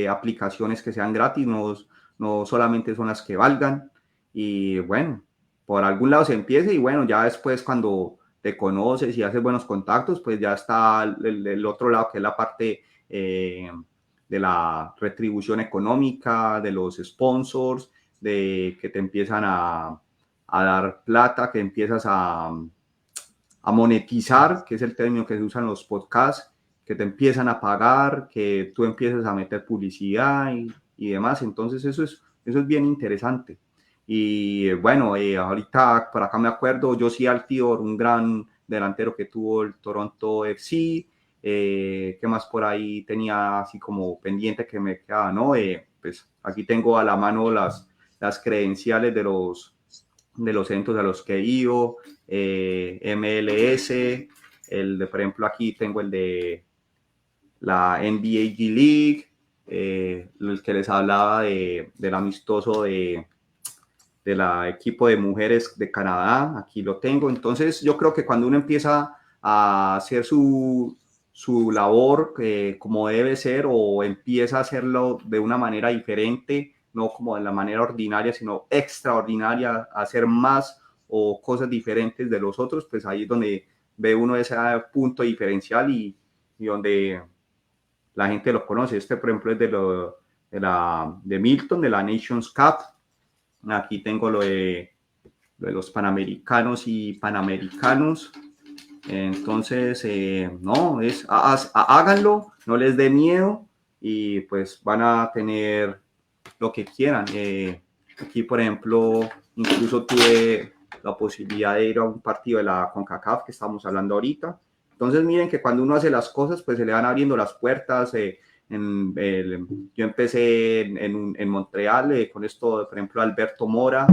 aplicaciones que sean gratis, no solamente son las que valgan y bueno, por algún lado se empieza y bueno, ya después cuando te conoces y haces buenos contactos, pues ya está el otro lado que es la parte de la retribución económica, de los sponsors, de que te empiezan a dar plata, que empiezas a monetizar, que es el término que se usa en los podcasts, que te empiezan a pagar, que tú empiezas a meter publicidad y demás. Entonces eso es bien interesante. Y bueno, ahorita por acá me acuerdo, Josie Altior, un gran delantero que tuvo el Toronto FC. ¿Qué más por ahí tenía así como pendiente que me quedaba? ¿No? Pues aquí tengo a la mano las credenciales de los eventos a los que he ido, MLS, por ejemplo, aquí tengo el de la NBA G League, el que les hablaba del amistoso de la equipo de mujeres de Canadá, aquí lo tengo. Entonces yo creo que cuando uno empieza a hacer su labor como debe ser o empieza a hacerlo de una manera diferente, no como de la manera ordinaria, sino extraordinaria, hacer más o cosas diferentes de los otros, pues ahí es donde ve uno ese punto diferencial y donde la gente lo conoce. Este, por ejemplo, es de Milton, de la Nations Cup. Aquí tengo lo de los panamericanos y panamericanos. Entonces, no, háganlo, no les dé miedo y pues van a tener lo que quieran. Aquí, por ejemplo, incluso tuve la posibilidad de ir a un partido de la CONCACAF que estamos hablando ahorita. Entonces, miren que cuando uno hace las cosas, pues se le van abriendo las puertas. Yo empecé en Montreal con esto, por ejemplo, Alberto Mora.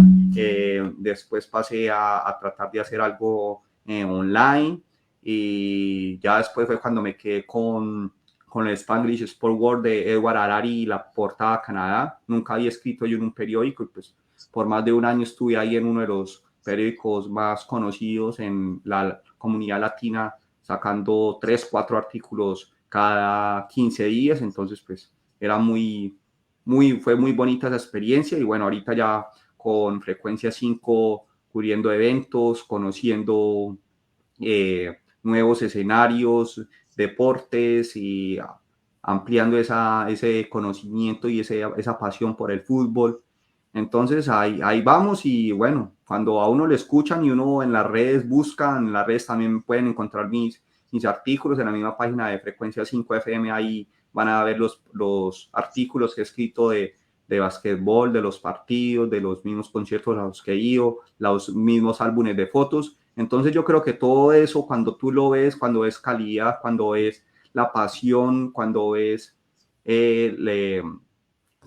Después pasé a tratar de hacer algo online y ya después fue cuando me quedé con con el Spanglish Sport World de Edward Harari y la portada Canadá. Nunca había escrito yo en un periódico y pues por más de un año estuve ahí en uno de los periódicos más conocidos en la comunidad latina, sacando 3, 4 artículos cada 15 días. Entonces pues era fue muy bonita esa experiencia y bueno, ahorita ya con Frecuencia 5 cubriendo eventos, conociendo nuevos escenarios, deportes y ampliando ese conocimiento y esa pasión por el fútbol. Entonces ahí vamos y bueno, cuando a uno le escuchan y uno en las redes busca, en las redes también pueden encontrar mis artículos en la misma página de Frecuencia 5 FM, ahí van a ver los artículos que he escrito de basquetbol, de los partidos, de los mismos conciertos a los que he ido, los mismos álbumes de fotos. Entonces yo creo que todo eso, cuando tú lo ves, cuando ves calidad, cuando ves la pasión, cuando ves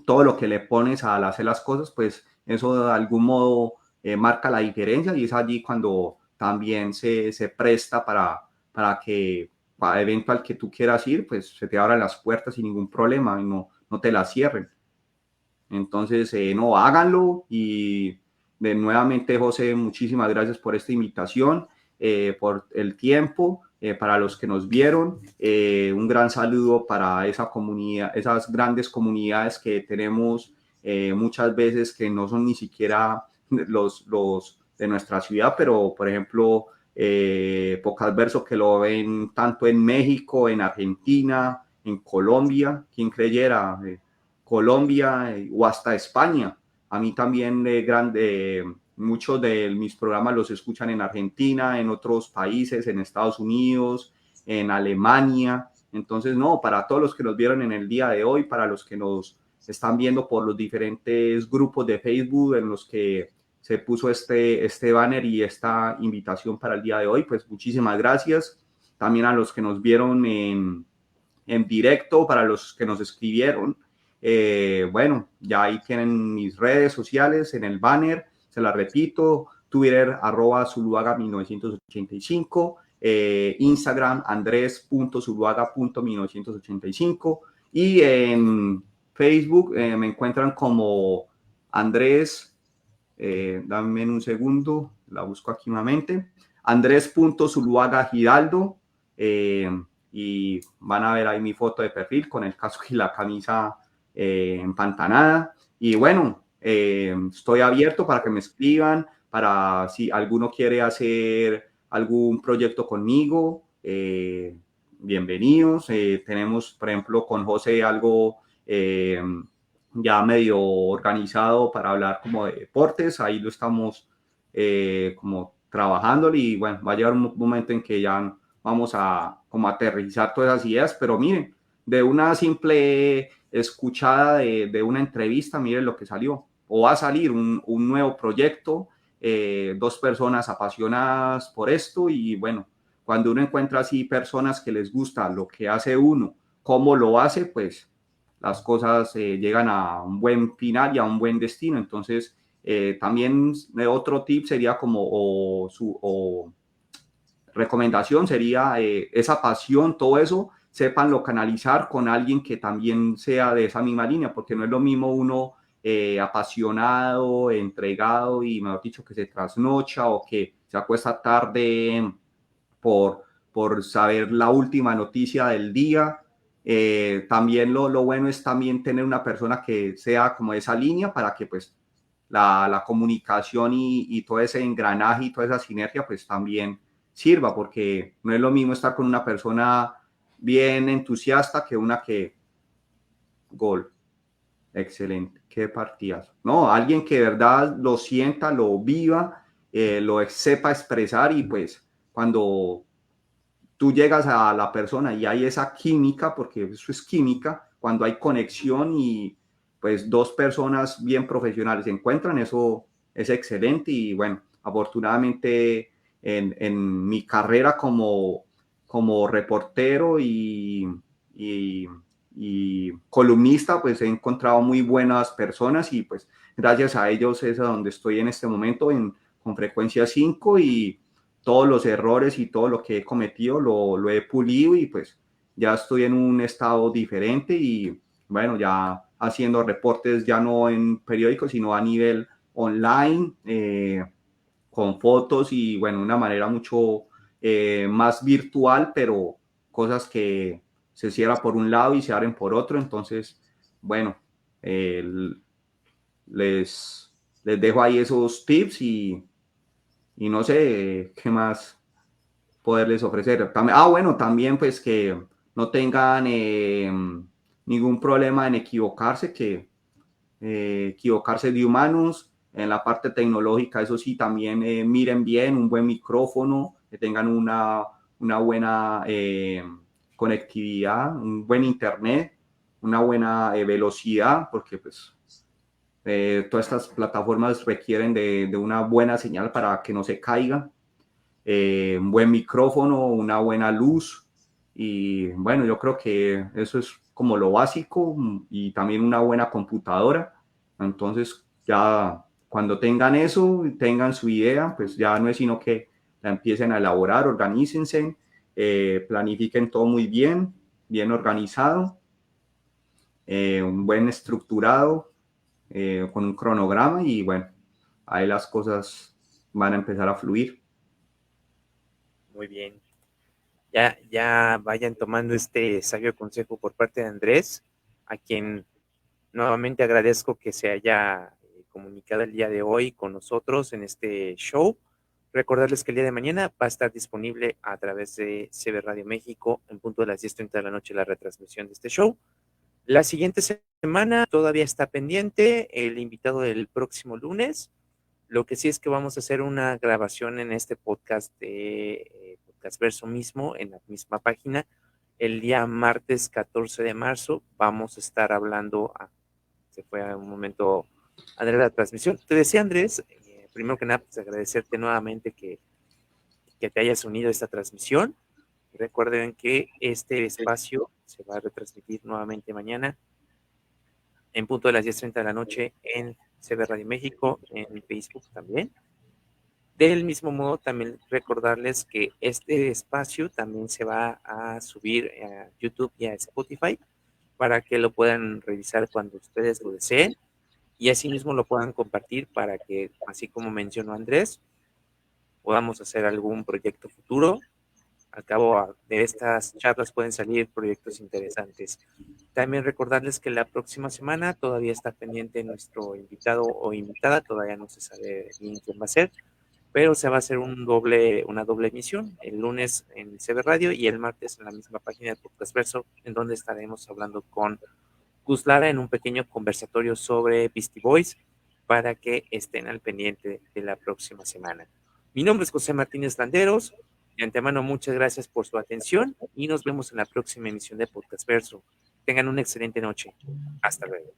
todo lo que le pones al hacer las cosas, pues eso de algún modo marca la diferencia y es allí cuando también se presta para que para evento al que tú quieras ir, pues se te abran las puertas sin ningún problema y no te las cierren. Entonces, no, háganlo y nuevamente, José, muchísimas gracias por esta invitación, por el tiempo, para los que nos vieron, un gran saludo para esa comunidad, esas grandes comunidades que tenemos muchas veces que no son ni siquiera los de nuestra ciudad, pero por ejemplo, Pocas Verso que lo ven tanto en México, en Argentina, en Colombia, quien creyera, Colombia o hasta España. A mí también muchos de mis programas los escuchan en Argentina, en otros países, en Estados Unidos, en Alemania. Entonces, no, para todos los que nos vieron en el día de hoy, para los que nos están viendo por los diferentes grupos de Facebook en los que se puso este banner y esta invitación para el día de hoy, pues muchísimas gracias. También a los que nos vieron en directo, para los que nos escribieron. Bueno, ya ahí tienen mis redes sociales en el banner, se las repito, Twitter @Zuluaga1985, Instagram andres.zuluaga.1985 y en Facebook me encuentran como Andrés, dame un segundo, la busco aquí nuevamente, Andrés.Zuluaga Giraldo, y van a ver ahí mi foto de perfil con el casco y la camisa empantanada. Y bueno, estoy abierto para que me escriban, para si alguno quiere hacer algún proyecto conmigo, bienvenidos. Tenemos, por ejemplo, con José algo ya medio organizado para hablar como de deportes, ahí lo estamos como trabajando y bueno, va a llegar un momento en que ya vamos a como aterrizar todas esas ideas, pero miren, de una simple escuchada de una entrevista, miren lo que salió, o va a salir un nuevo proyecto, 2 personas apasionadas por esto y bueno, cuando uno encuentra así personas que les gusta lo que hace uno, cómo lo hace, pues las cosas llegan a un buen final y a un buen destino. Entonces, también otro tip sería como, recomendación sería esa pasión, todo eso, sépanlo canalizar con alguien que también sea de esa misma línea, porque no es lo mismo uno apasionado, entregado y, mejor dicho, que se trasnocha o que se acuesta tarde por saber la última noticia del día. También lo bueno es también tener una persona que sea como esa línea para que pues la comunicación y todo ese engranaje y toda esa sinergia pues también sirva, porque no es lo mismo estar con una persona bien entusiasta que una que gol, excelente, qué partidazo. No, alguien que de verdad lo sienta, lo viva, lo sepa expresar y pues cuando tú llegas a la persona y hay esa química, porque eso es química, cuando hay conexión y pues 2 personas bien profesionales se encuentran, eso es excelente y bueno, afortunadamente en mi carrera como reportero y columnista, pues he encontrado muy buenas personas y pues gracias a ellos es a donde estoy en este momento con Frecuencia 5 y todos los errores y todo lo que he cometido lo he pulido y pues ya estoy en un estado diferente y bueno, ya haciendo reportes ya no en periódicos, sino a nivel online, con fotos y bueno, una manera mucho más virtual, pero cosas que se cierran por un lado y se abren por otro. Entonces, bueno, eh, les, les dejo ahí esos tips y no sé qué más poderles ofrecer. Bueno, también pues que no tengan ningún problema en equivocarse, que equivocarse de humanos. En la parte tecnológica, eso sí, también miren bien, un buen micrófono, que tengan una buena conectividad, un buen internet, una buena velocidad, porque pues todas estas plataformas requieren de una buena señal para que no se caiga, un buen micrófono, una buena luz y bueno, yo creo que eso es como lo básico y también una buena computadora. Entonces ya cuando tengan eso, tengan su idea, pues ya no es sino que la empiecen a elaborar, organícense, planifiquen todo muy bien, bien organizado, un buen estructurado, con un cronograma y bueno, ahí las cosas van a empezar a fluir. Muy bien. Ya vayan tomando este sabio consejo por parte de Andrés, a quien nuevamente agradezco que se haya comunicado el día de hoy con nosotros en este show. Recordarles que el día de mañana va a estar disponible a través de CB Radio México en punto de las 10:30 de la noche la retransmisión de este show. La siguiente semana todavía está pendiente el invitado del próximo lunes. Lo que sí es que vamos a hacer una grabación en este podcast de Podcast Verso mismo, en la misma página. El día martes 14 de marzo vamos a estar hablando, se fue a un momento Andrés la transmisión. Te decía Andrés, primero que nada, pues agradecerte nuevamente que te hayas unido a esta transmisión. Recuerden que este espacio se va a retransmitir nuevamente mañana en punto de las 10:30 de la noche en CB Radio México, en Facebook también. Del mismo modo, también recordarles que este espacio también se va a subir a YouTube y a Spotify para que lo puedan revisar cuando ustedes lo deseen y asimismo lo puedan compartir para que, así como mencionó Andrés, podamos hacer algún proyecto futuro. Al cabo de estas charlas pueden salir proyectos interesantes. También recordarles que la próxima semana todavía está pendiente nuestro invitado o invitada, todavía no se sabe bien quién va a ser, pero se va a hacer una doble emisión, el lunes en CB Radio y el martes en la misma página de Podcast Verso, en donde estaremos hablando con Gus Lara en un pequeño conversatorio sobre Beastie Boys para que estén al pendiente de la próxima semana. Mi nombre es José Martínez Landeros. De antemano, muchas gracias por su atención y nos vemos en la próxima emisión de Podcast Verso. Tengan una excelente noche. Hasta luego.